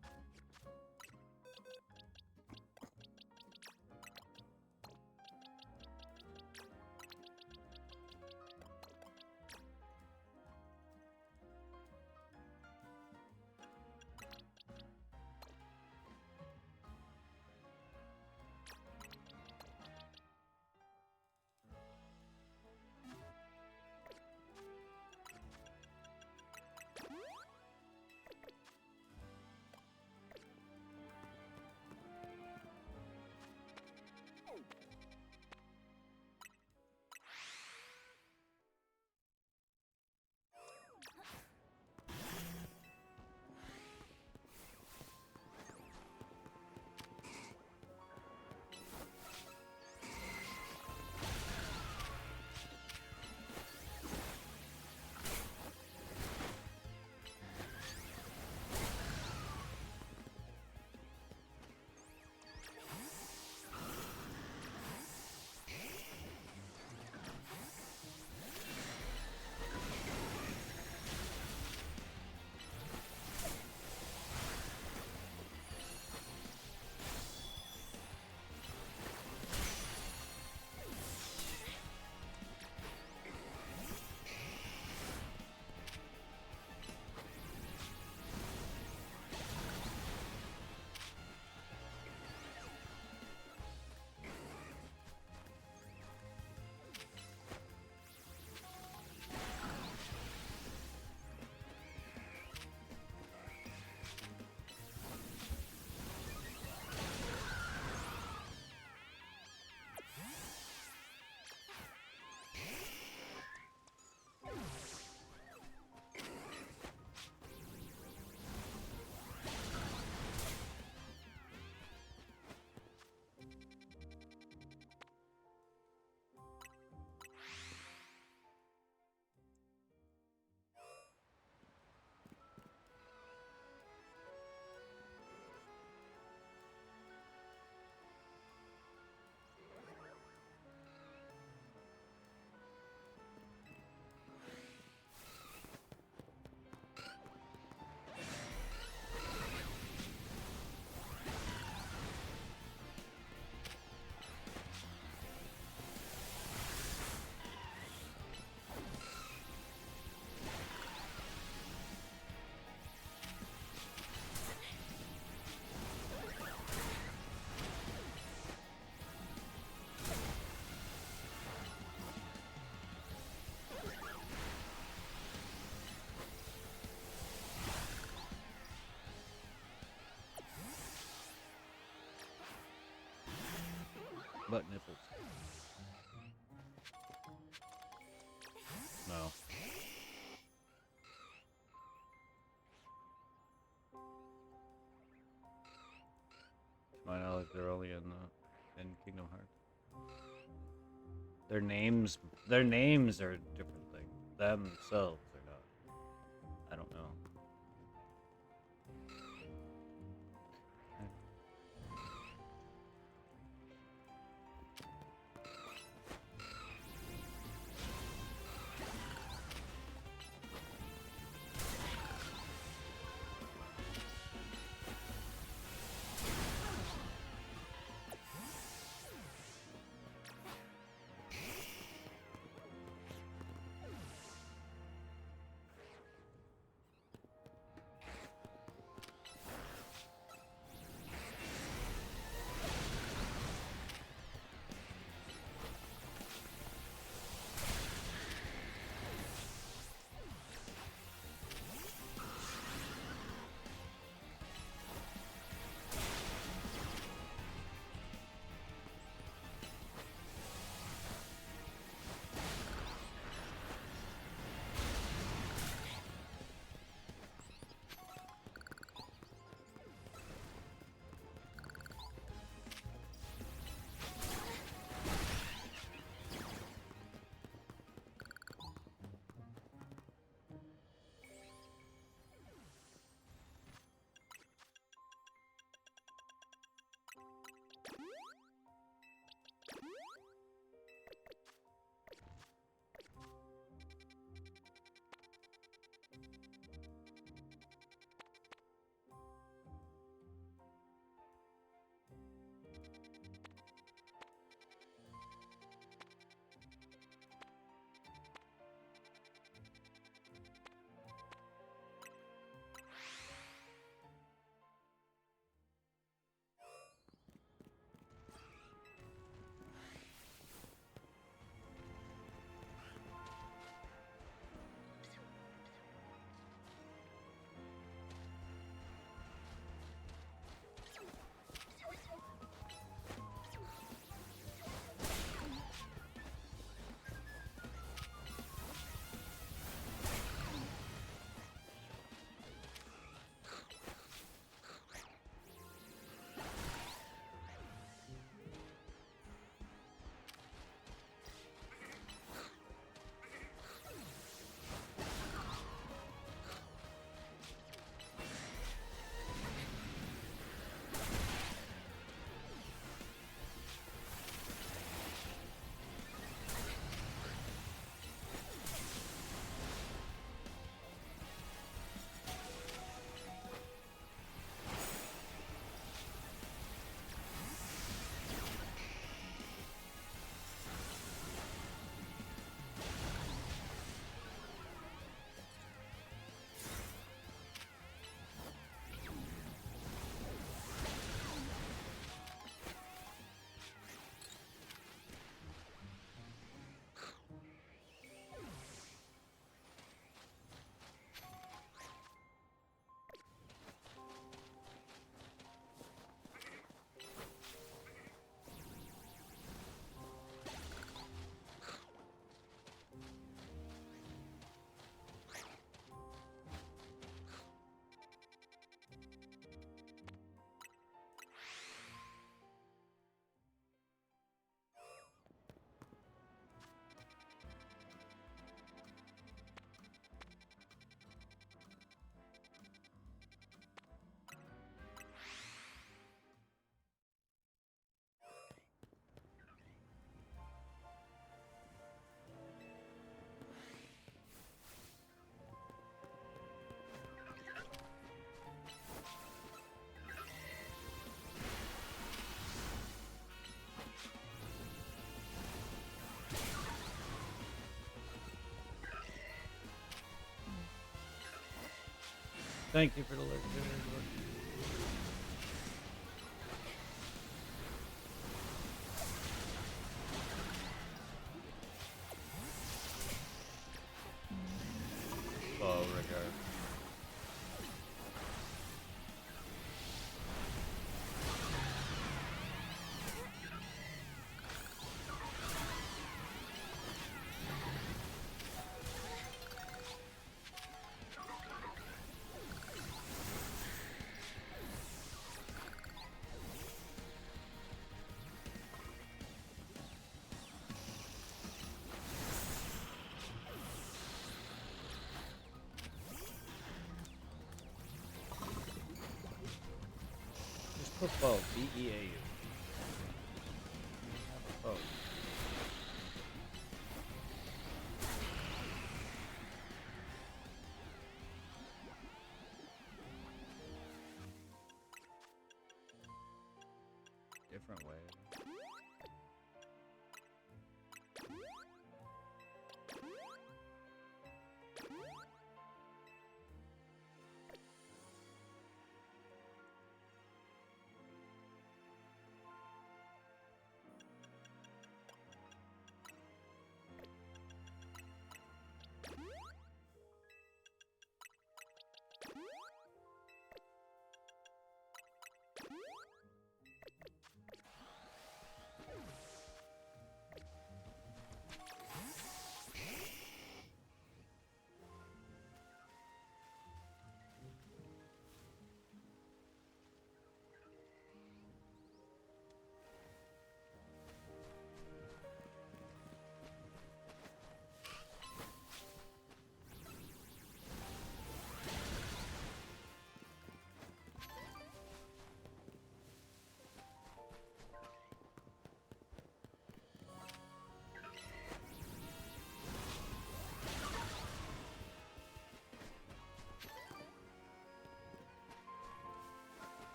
Butt nipples. No. To my knowledge, they're only in Kingdom Hearts. Their names are a different thing. Themselves are not. I don't know. Thank you for the legendary. Oh, regard. Just put bow. B-E-A-U. Have a bow. Different way.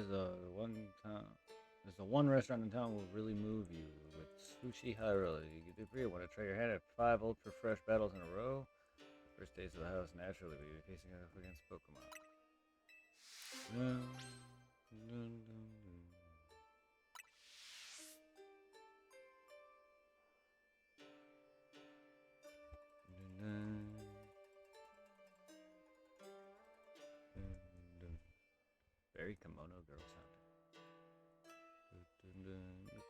is the one restaurant in town will really move you with Sushi Hyrule. You get the free. Want to try your hand at 5 ultra fresh battles in a row? First days of the house naturally, but you're facing off against Pokemon. Dun, dun, dun, dun. Very kimono girl sounding.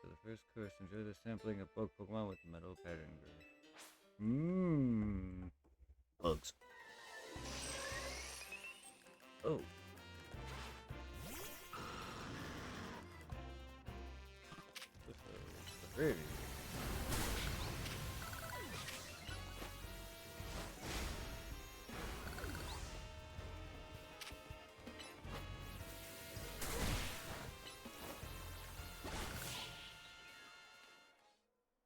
For the first course, enjoy the sampling of bug Pokemon with metal pattern girls. Mmm. Bugs. Oh. Very.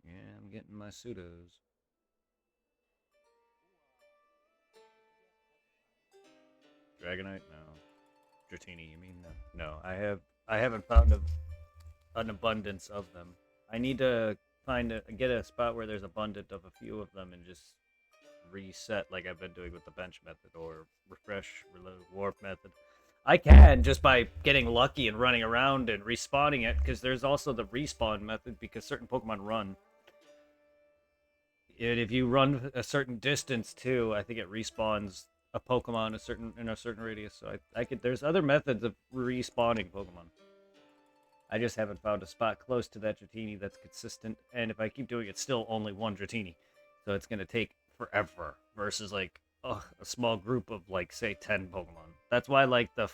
Yeah, I'm getting my pseudos. Dragonite? No. Dratini, you mean? No. No, I haven't found an abundance of them. I need to get a spot where there's abundant of a few of them and just reset like I've been doing with the bench method or refresh, reload, warp method. I can just by getting lucky and running around and respawning it, because there's also the respawn method because certain Pokemon run. And if you run a certain distance too, I think it respawns a Pokemon in a certain radius. So I could. There's other methods of respawning Pokemon. I just haven't found a spot close to that Dratini that's consistent. And if I keep doing it, it's still only one Dratini, so it's gonna take forever. Versus like a small group of like say 10 Pokemon. That's why like I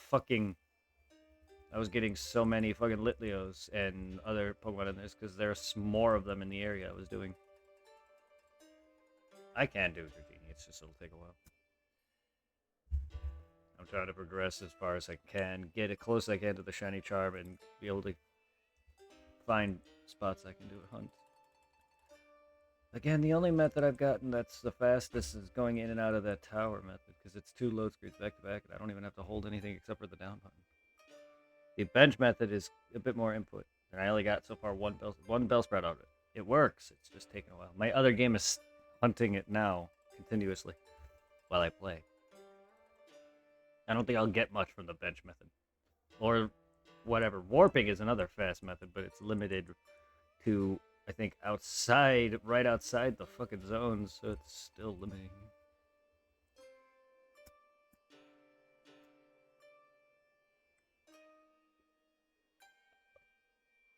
was getting so many fucking Litleos and other Pokemon in this because there's more of them in the area I was doing. I can do Dratini, it's just it'll take a while. I'm trying to progress as far as I can, get as close as I can to the shiny charm, and be able to find spots I can do a hunt. Again, the only method I've gotten that's the fastest is going in and out of that tower method, because it's 2 load screens back to back, and I don't even have to hold anything except for the down button. The bench method is a bit more input, and I only got so far one Bellsprout out of it. It works, it's just taking a while. My other game is hunting it now, continuously, while I play. I don't think I'll get much from the bench method. Or whatever. Warping is another fast method, but it's limited to, I think, right outside the fucking zones, so it's still limiting.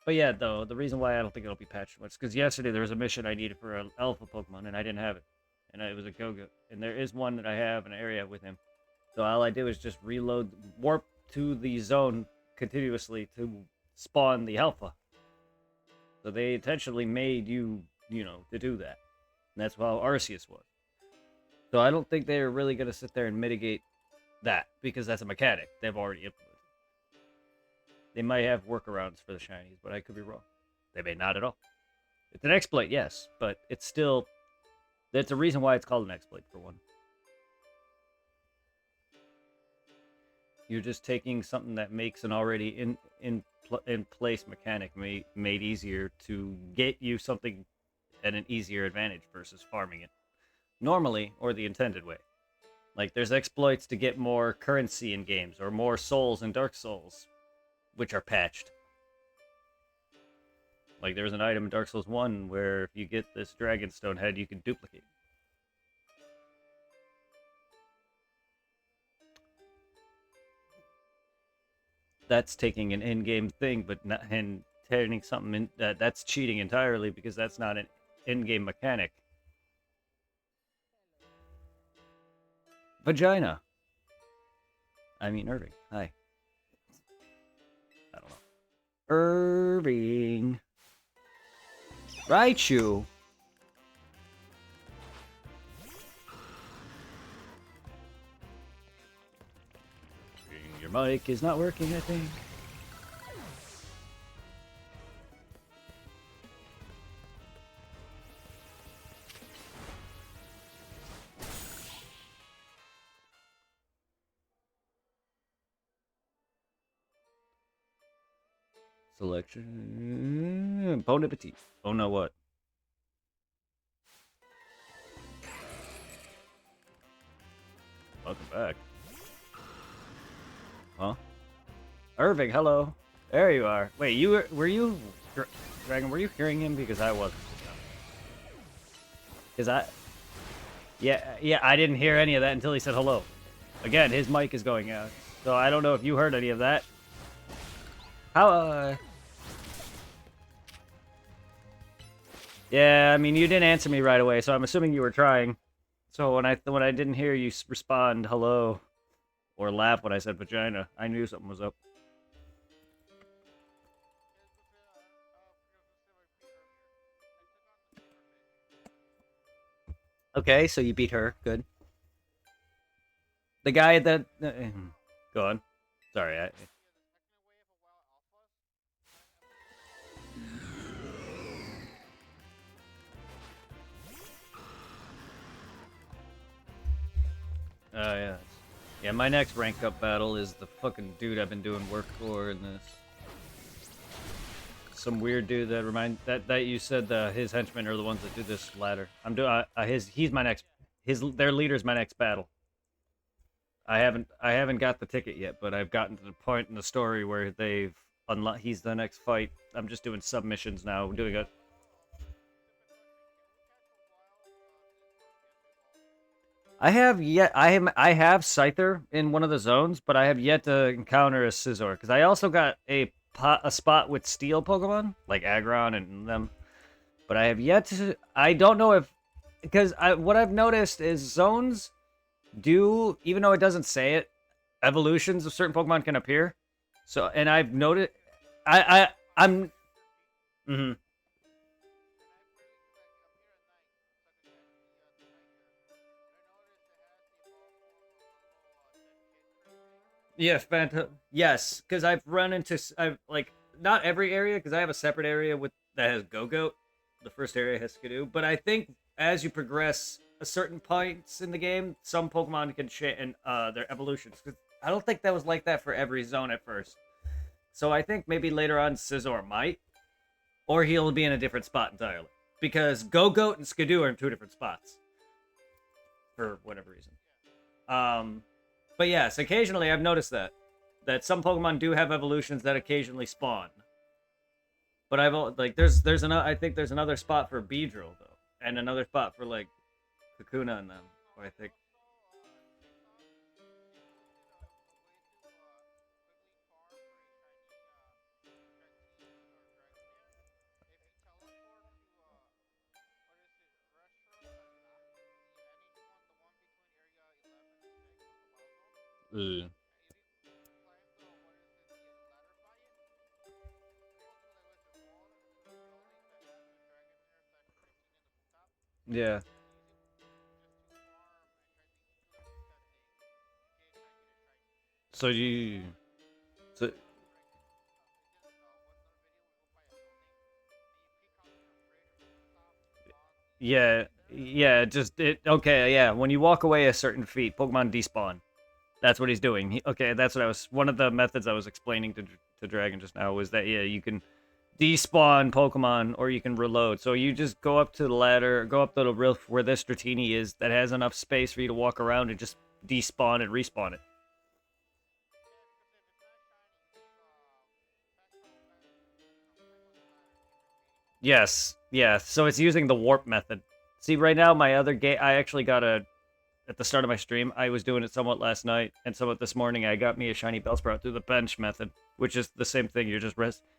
But yeah, though, the reason why I don't think it'll be patched much is because yesterday there was a mission I needed for an alpha Pokemon, and I didn't have it. And it was a Gogoat. And there is one that I have in an area with him. So all I do is just warp to the zone continuously to spawn the alpha. So they intentionally made you to do that. And that's how Arceus was. So I don't think they're really going to sit there and mitigate that, because that's a mechanic they've already implemented. They might have workarounds for the shinies, but I could be wrong. They may not at all. It's an exploit, yes, but it's still... That's a reason why it's called an exploit, for one. You're just taking something that makes an already in place mechanic made easier to get you something at an easier advantage versus farming it normally or the intended way. Like there's exploits to get more currency in games or more souls in Dark Souls, which are patched. Like there's an item in Dark Souls 1 where if you get this Dragonstone head, you can duplicate. That's taking an in-game thing, but not and turning something in. That's cheating entirely because that's not an in-game mechanic. Vagina. I mean Irving. Hi. I don't know. Irving. Raichu. Your mic is not working, I think. Selection. Bon appetit. Oh no, what? Welcome back. Huh? Irving, hello. There you are. Wait, were you Dragon? Were you hearing him? Because I wasn't. Because yeah, I didn't hear any of that until he said hello. Again, his mic is going out, so I don't know if you heard any of that. How? Yeah, I mean, you didn't answer me right away, so I'm assuming you were trying. So when I didn't hear you respond hello or laugh when I said vagina, I knew something was up. Okay, so you beat her. Good. The guy that go on. Sorry, Oh, yeah. Yeah, my next rank up battle is the fucking dude I've been doing work for in this. Some weird dude that you said his henchmen are the ones that do this ladder. I'm doing he's my next their leader's my next battle. I haven't got the ticket yet, but I've gotten to the point in the story where they've unlocked. He's the next fight. I'm just doing submissions now. Doing a. I have Scyther in one of the zones, but I have yet to encounter a Scizor because I also got a spot with steel Pokemon like Aggron and them, but I have yet to. I don't know if because what I've noticed is zones do, even though it doesn't say it, evolutions of certain Pokemon can appear. So, and I've noted, I'm. Mm-hmm. Yeah, yes, because I've run into I've like not every area because I have a separate area with that has Go-Goat. The first area has Skidoo, but I think as you progress a certain points in the game, some Pokemon can change their evolutions. Cause I don't think that was like that for every zone at first. So I think maybe later on Scizor might, or he'll be in a different spot entirely because Go-Goat and Skidoo are in two different spots for whatever reason. But yes, occasionally I've noticed that some Pokemon do have evolutions that occasionally spawn. But I've like there's another I think there's another spot for Beedrill though, and another spot for like Kakuna and them. I think. Ugh. Yeah. So you. So. Yeah. Yeah. Just it. Okay. Yeah. When you walk away a certain feet, Pokemon despawn. That's what he's doing. Okay. That's what I was. One of the methods I was explaining to Dragon just now was that yeah, you can despawn Pokemon or you can reload. So you just go up to the ladder, go up to the roof where this Dratini is that has enough space for you to walk around and just despawn and respawn it. Yes, yeah. So it's using the warp method. See, right now my other game, I actually got at the start of my stream. I was doing it somewhat last night and somewhat this morning. I got me a shiny Bellsprout through the bench method, which is the same thing. You're just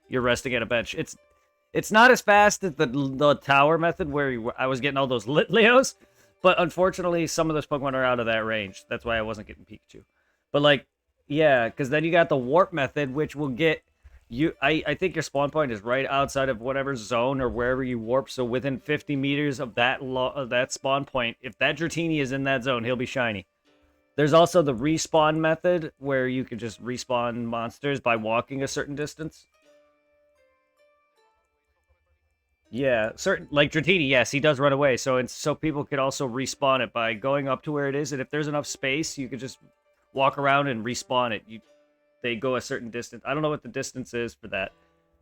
you're resting at a bench. It's not as fast as the tower method where I was getting all those Litleos, but unfortunately some of those Pokemon are out of that range. That's why I wasn't getting Pikachu. But like, yeah, because then you got the warp method, which will get you. I think your spawn point is right outside of whatever zone or wherever you warp. So within 50 meters of that spawn point, if that Dratini is in that zone, he'll be shiny. There's also the respawn method where you can just respawn monsters by walking a certain distance. Yeah, certain like Dratini, yes, he does run away. So people could also respawn it by going up to where it is, and if there's enough space, you could just walk around and respawn it. They go a certain distance. I don't know what the distance is for that,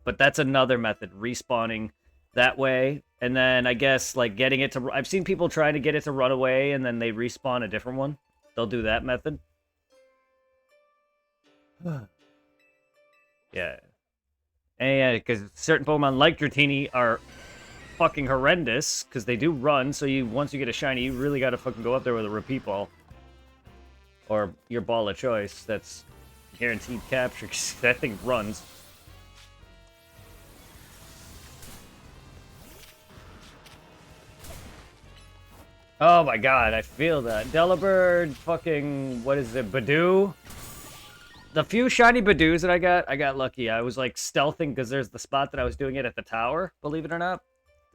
but that's another method, respawning that way. And then I guess like getting it to. I've seen people trying to get it to run away, and then they respawn a different one. They'll do that method. Yeah. And yeah, because certain Pokemon like Dratini are fucking horrendous because they do run. So you once you get a shiny, you really got to fucking go up there with a repeat ball or your ball of choice. That's guaranteed capture because that thing runs. Oh my god, I feel that. Delibird, fucking, what is it, Badoo? The few shiny Badoos that I got lucky. I was like stealthing because there's the spot that I was doing it at the tower, believe it or not.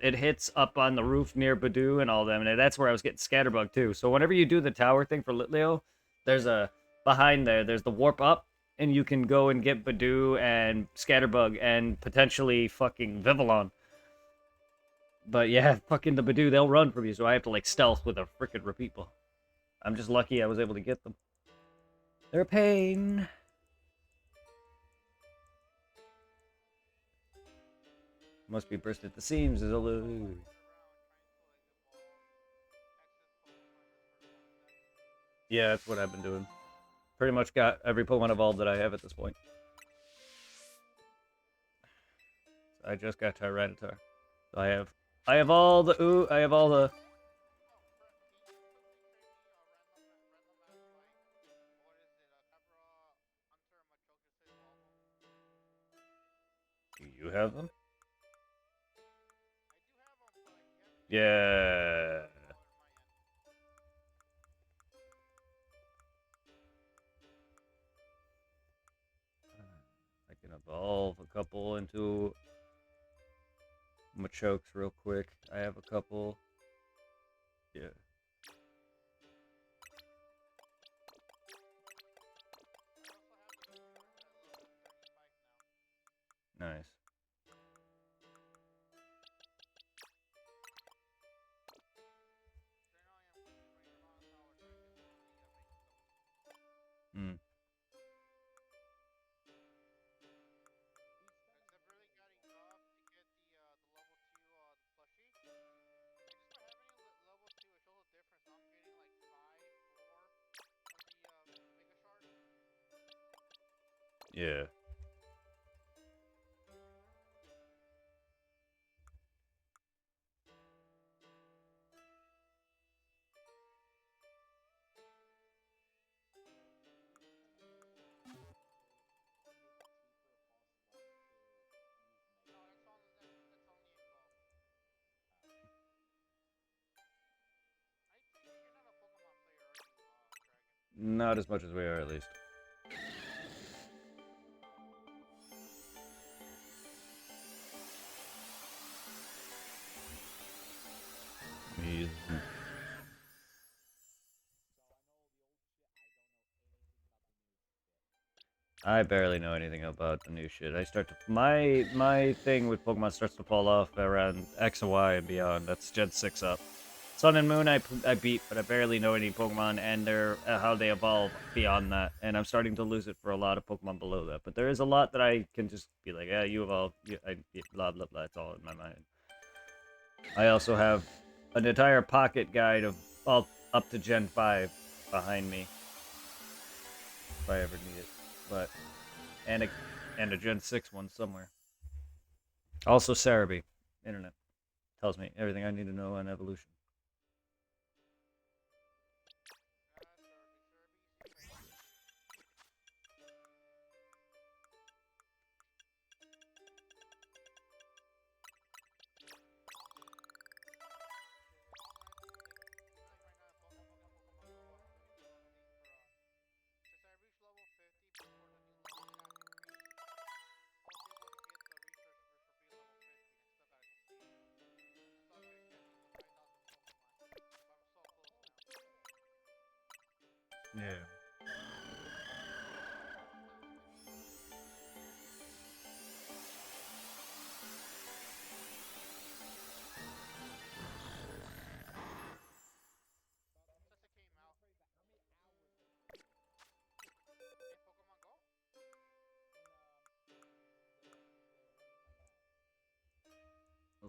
It hits up on the roof near Badoo and all them, and that's where I was getting Scatterbug too. So whenever you do the tower thing for Litleo, there's a, behind there's the warp up, and you can go and get Badoo and Scatterbug and potentially fucking Vivillon. But yeah, fucking the Badoo, they'll run from you, so I have to like stealth with a frickin' repeat ball. I'm just lucky I was able to get them. They're a pain. Must be burst at the seams, is a little... Yeah, that's what I've been doing. Pretty much got every Pokemon evolved that I have at this point. I just got Tyranitar. So I have all the I have all the... Do you have them? Yeah. I can evolve a couple into Machokes real quick. I have a couple. Yeah. Nice. Hmm. Yeah. Not as much as we are, at least. He's... I barely know anything about the new shit. I start to... My thing with Pokemon starts to fall off around X and Y and beyond. That's Gen 6 up. Sun and Moon I beat, but I barely know any Pokemon and their how they evolve beyond that. And I'm starting to lose it for a lot of Pokemon below that. But there is a lot that I can just be like, yeah, you evolve, blah, blah, blah. It's all in my mind. I also have an entire pocket guide of all up to Gen 5 behind me. If I ever need it. But and a Gen 6 one somewhere. Also Cerebi. Internet. Tells me everything I need to know on evolution. Yeah.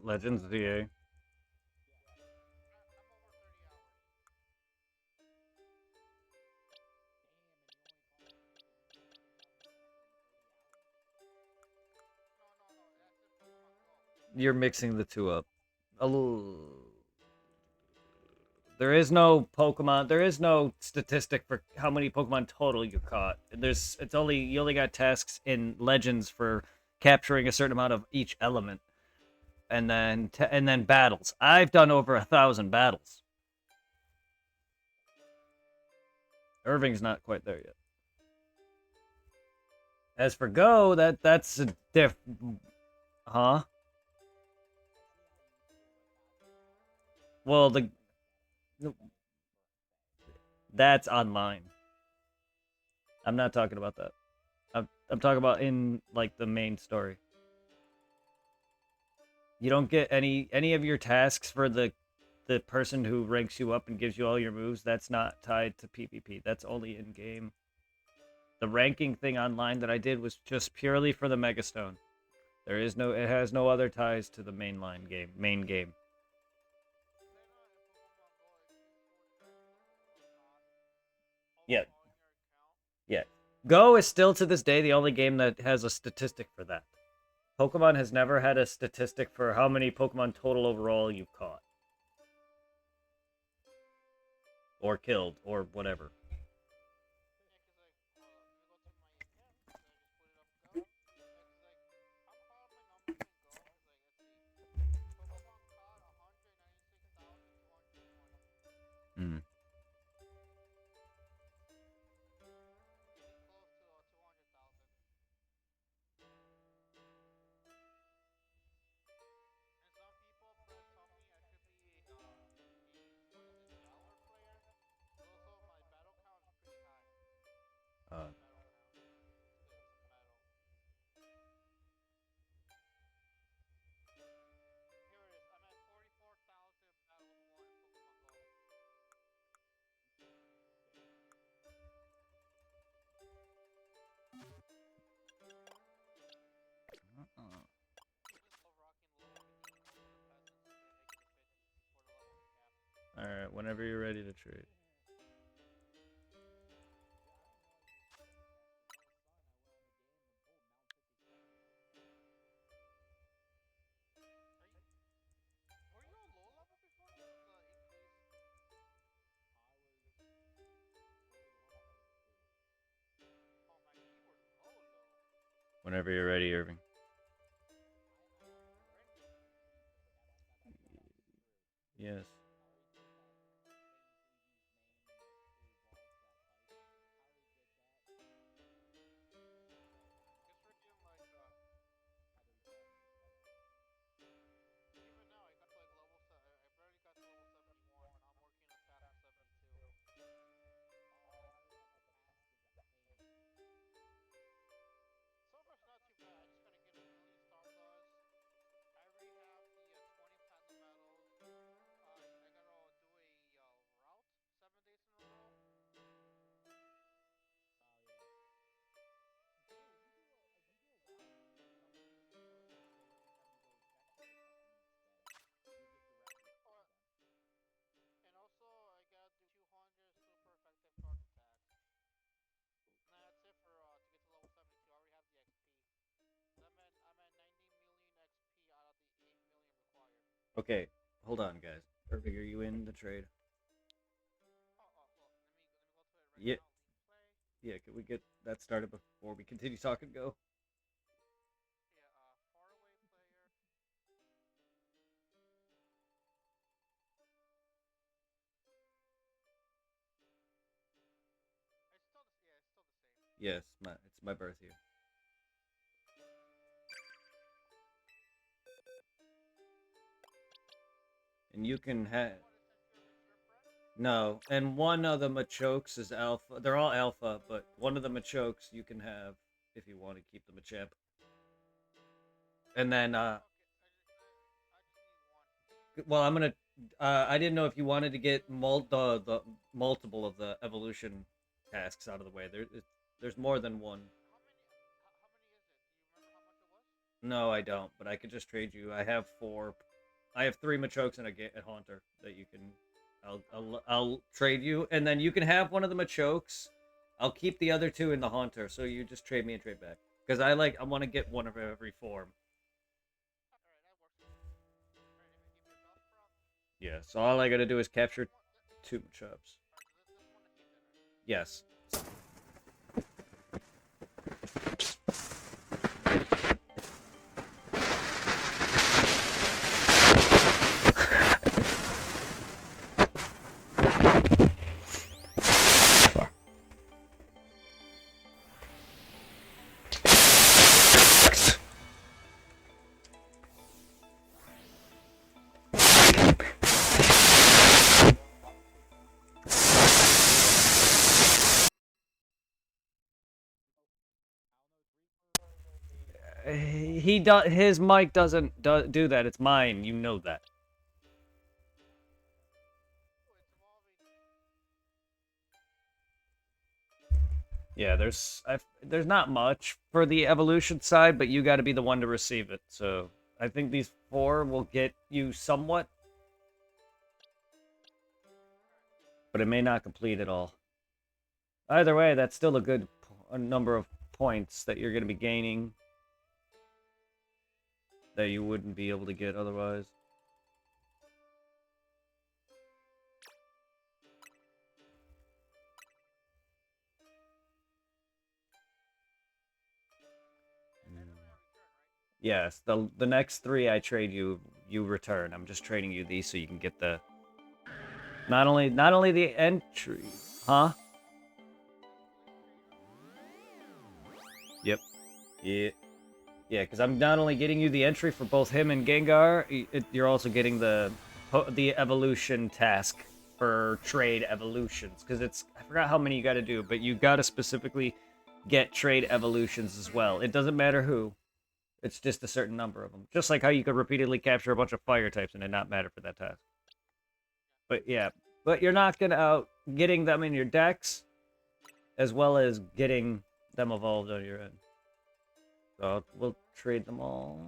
Legends VA. You're mixing the two up. There is no Pokemon. There is no statistic for how many Pokemon total you caught. You only got tasks in Legends for capturing a certain amount of each element, and then battles. I've done over 1,000 battles. Irving's not quite there yet. As for Go, that's a huh? Well, that's online. I'm not talking about that. I'm talking about in like the main story. You don't get any of your tasks for the person who ranks you up and gives you all your moves. That's not tied to PvP. That's only in game. The ranking thing online that I did was just purely for the Megastone. It has no other ties to the main game. Yeah. Yeah. Go is still to this day the only game that has a statistic for that. Pokemon has never had a statistic for how many Pokemon total overall you've caught. Or killed, or whatever. Hmm. Uh, Alright, whenever you're ready to trade. Whenever you're ready, Irving. Yes. Okay, hold on, guys. Irving, are you in the trade? Yeah. Yeah, can we get that started before we continue talking? Go. Yes, it's my birth year. And you can have no, and one of the Machokes is alpha. They're all alpha, but one of the Machokes you can have if you want to keep the Machamp. And then well, I'm gonna I didn't know if you wanted to get the multiple of the evolution tasks out of the way. There's more than one. No, I don't, but I could just trade you. I have 4 I have 3 Machokes and a Haunter that you can. I'll trade you, and then you can have one of the Machokes. I'll keep the other 2 in the Haunter, so you just trade me and trade back. Because I want to get one of every form. Yeah, so all I gotta do is capture 2 Machops. Yes. His mic doesn't do that. It's mine. You know that. Yeah, there's not much for the evolution side, but you got to be the one to receive it. So I think these 4 will get you somewhat, but it may not complete it all. Either way, that's still a good number of points that you're going to be gaining that you wouldn't be able to get otherwise. Yes, the next 3 I trade you return. I'm just trading you these so you can get the not only the entry, huh? Yep. Yeah. Yeah, because I'm not only getting you the entry for both him and Gengar, you're also getting the evolution task for trade evolutions. Because I forgot how many you got to do, but you got to specifically get trade evolutions as well. It doesn't matter who. It's just a certain number of them. Just like how you could repeatedly capture a bunch of fire types and it not matter for that task. But yeah, but you're not gonna out getting them in your decks, as well as getting them evolved on your end. So we'll trade them all.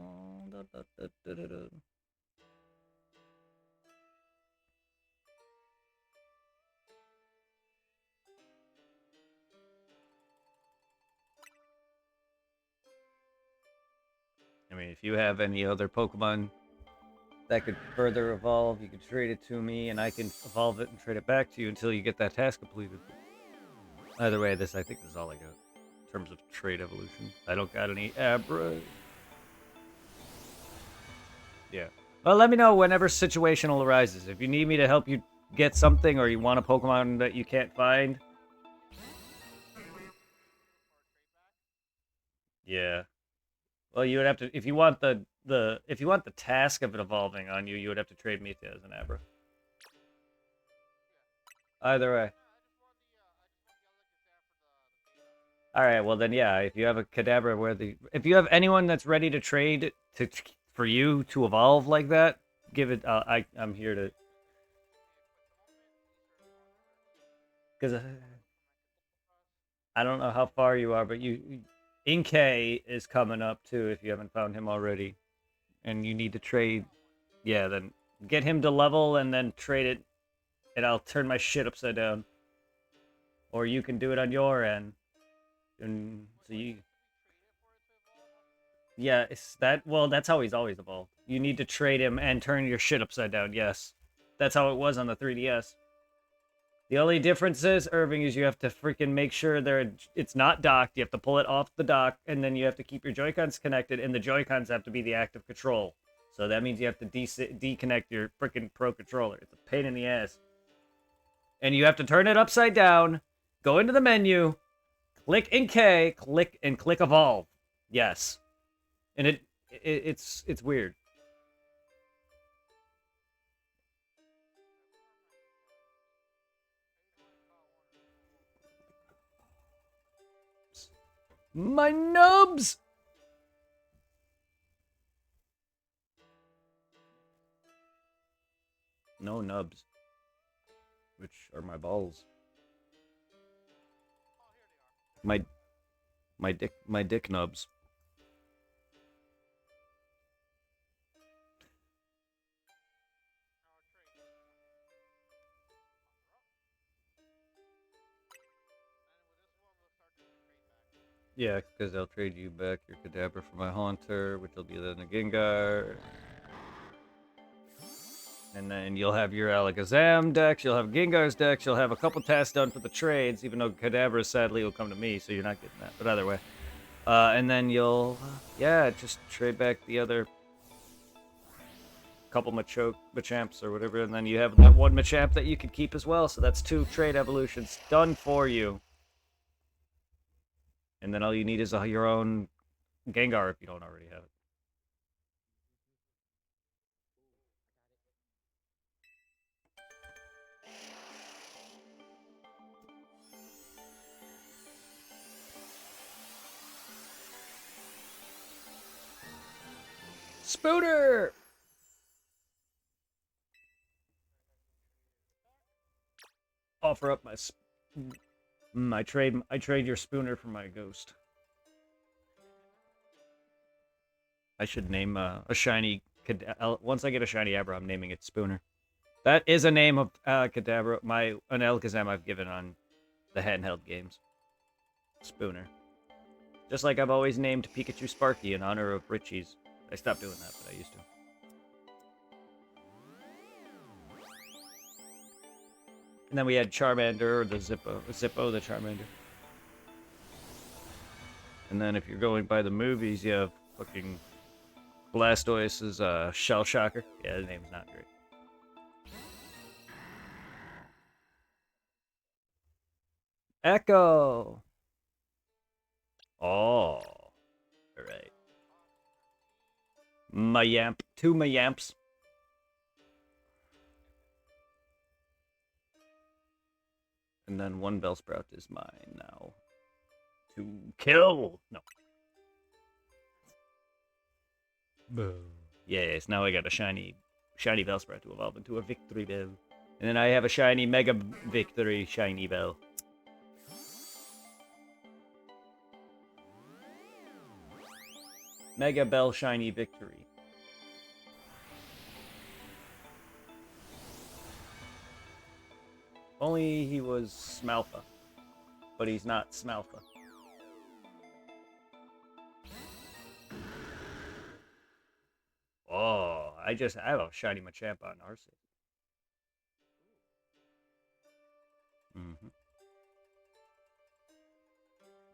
I mean, if you have any other Pokemon that could further evolve, you could trade it to me, and I can evolve it and trade it back to you until you get that task completed. Either way, I think this is all I got in terms of trade evolution. I don't got any Abra. Yeah. Well, let me know whenever situational arises. If you need me to help you get something, or you want a Pokemon that you can't find. Yeah. Well, you would have to, if you want the task of it evolving on you, you would have to trade me as an Abra. Either way. All right, well then, yeah. If you have a Kadabra if you have anyone that's ready to trade for you to evolve like that, give it. I'm here to. Because I don't know how far you are, but Inkay is coming up too. If you haven't found him already, and you need to trade, yeah, then get him to level and then trade it, and I'll turn my shit upside down. Or you can do it on your end. And so yeah, well, that's how he's always evolved. You need to trade him and turn your shit upside down, yes. That's how it was on the 3DS. The only difference is, Irving, is you have to freaking make sure it's not docked. You have to pull it off the dock, and then you have to keep your Joy-Cons connected, and the Joy-Cons have to be the active control. So that means you have to deconnect your freaking Pro Controller. It's a pain in the ass. And you have to turn it upside down, go into the menu, click Inkay, click Evolve. Yes. And it's weird. My nubs! No nubs. Which are my balls. My dick nubs. Yeah, because I'll trade you back your Kadabra for my Haunter, which will be then a Gengar. And then you'll have your Alakazam decks, you'll have Gengar's decks, you'll have a couple tasks done for the trades, even though Kadabra sadly will come to me, so you're not getting that. But either way. And then you'll, yeah, just trade back the other couple Machamps or whatever, and then you have that one Machamp that you could keep as well, so that's 2 trade evolutions done for you. And then all you need is your own Gengar if you don't already have it. Spooner! Offer up I trade your Spooner for my Ghost. I should name a shiny once I get a shiny Abra, I'm naming it Spooner. That is a name of Kadabra, an Alakazam I've given on the handheld games. Spooner. Just like I've always named Pikachu Sparky in honor of Richie's. I stopped doing that, but I used to. And then we had Charmander, or the Zippo the Charmander. And then if you're going by the movies, you have fucking Blastoise's Shell Shocker. Yeah, the name's not great. Echo! Oh. Alright. Mayamp. 2 Mayamps. And then 1 Bellsprout is mine now. To kill! No. Yes, now I got a shiny Bellsprout to evolve into a Victory Bell. And then I have a shiny Mega Victory Shiny Bell. Mega Bell Shiny Victory. Only he was Smalfa. But he's not Smalfa. Oh, I have a shiny Machamp on Arceus.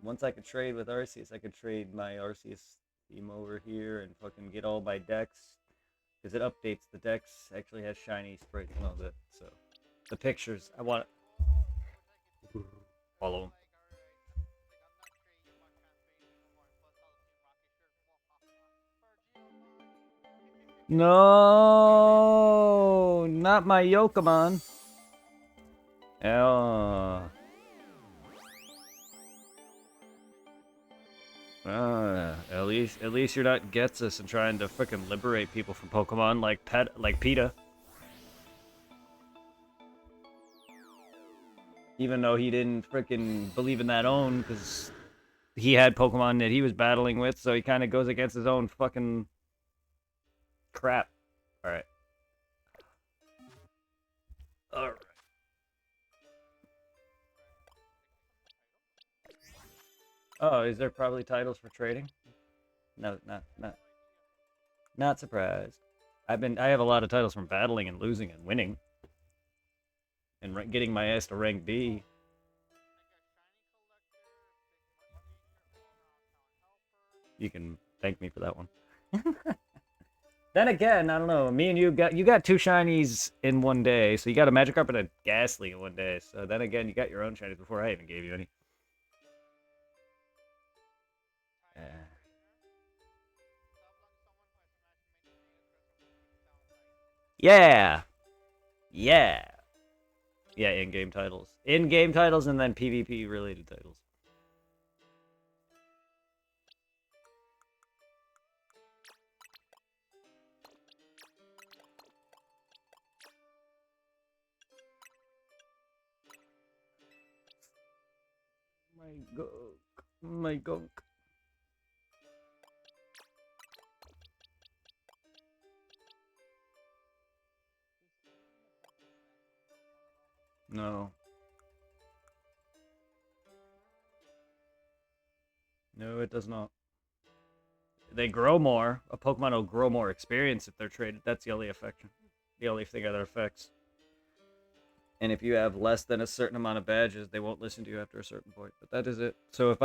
Once I could trade with Arceus, I could trade my Arceus team over here and fucking get all my decks. Because it updates the decks, actually has shiny sprites and all that. So, the pictures, I want to follow them. No, not my Yokomon. Oh. At least you're not Getsus and trying to frickin' liberate people from Pokemon like PETA. Even though he didn't frickin' believe in that own, because he had Pokemon that he was battling with, so he kind of goes against his own fucking crap. Alright. Alright. Oh, is there probably titles for trading? No, not surprised. I have a lot of titles from battling and losing and winning. And getting my ass to rank B. You can thank me for that one. Then again, I don't know. Me and you got 2 shinies in one day, so you got a Magikarp and a Ghastly in one day. So then again, you got your own shinies before I even gave you any. Yeah. Yeah. Yeah, in-game titles. In-game titles and then PvP-related titles. My gunk. No. No, it does not. They grow more. A Pokemon will grow more experience if they're traded. That's the only affection. The only thing that affects. And if you have less than a certain amount of badges, they won't listen to you after a certain point. But that is it. So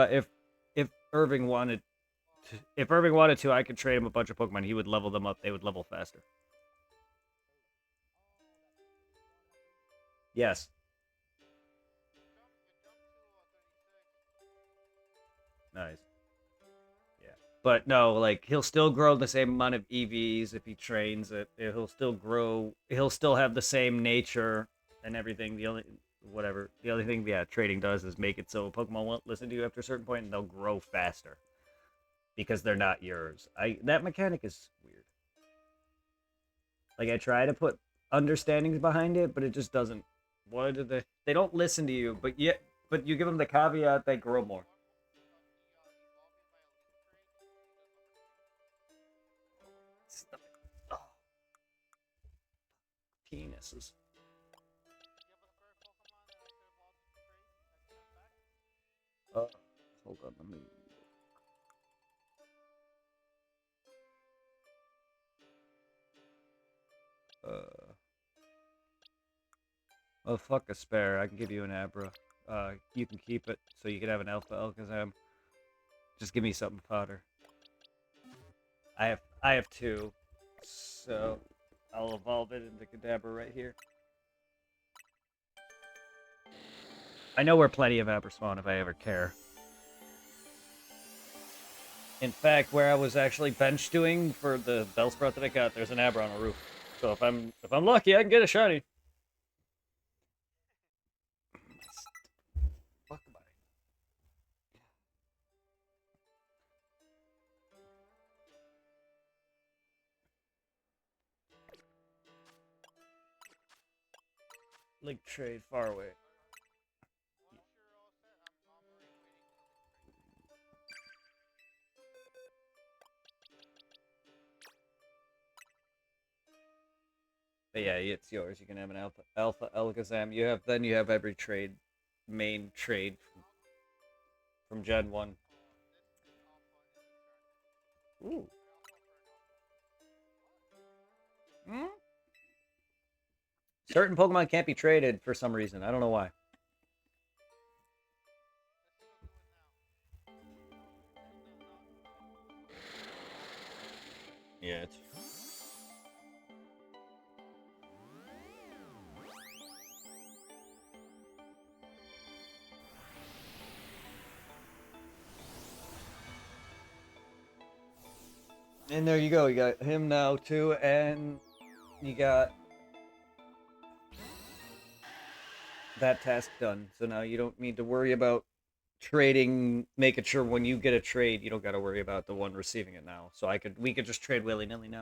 if Irving wanted to, I could trade him a bunch of Pokemon. He would level them up. They would level faster. Yes. Nice. Yeah. But no, like he'll still grow the same amount of EVs if he trains it. He'll still grow. He'll still have the same nature and everything. The only thing trading does is make it so Pokemon won't listen to you after a certain point and they'll grow faster because they're not yours. That mechanic is weird. Like I try to put understandings behind it, but it just doesn't. Why do they don't listen to you, but you give them the caveat they grow more. Oh. Penises. Hold on, let me. Oh, fuck a spare. I can give you an Abra. You can keep it, so you can have an Alpha Alakazam. Just give me something fodder. I have two, so I'll evolve it into Kadabra right here. I know where plenty of Abra spawn if I ever care. In fact, where I was actually bench doing for the Bellsprout that I got, there's an Abra on a roof. So if I'm lucky, I can get a shiny. Fuck about it. Link trade far away. But yeah, it's yours. You can have an Alpha Alakazam. You have every main trade from Gen 1. Ooh. Hmm? Certain Pokemon can't be traded for some reason. I don't know why. Yeah, it's... And there you go. You got him now, too, and you got that task done. So now you don't need to worry about trading, making sure when you get a trade, you don't got to worry about the one receiving it now. So we could just trade willy-nilly now.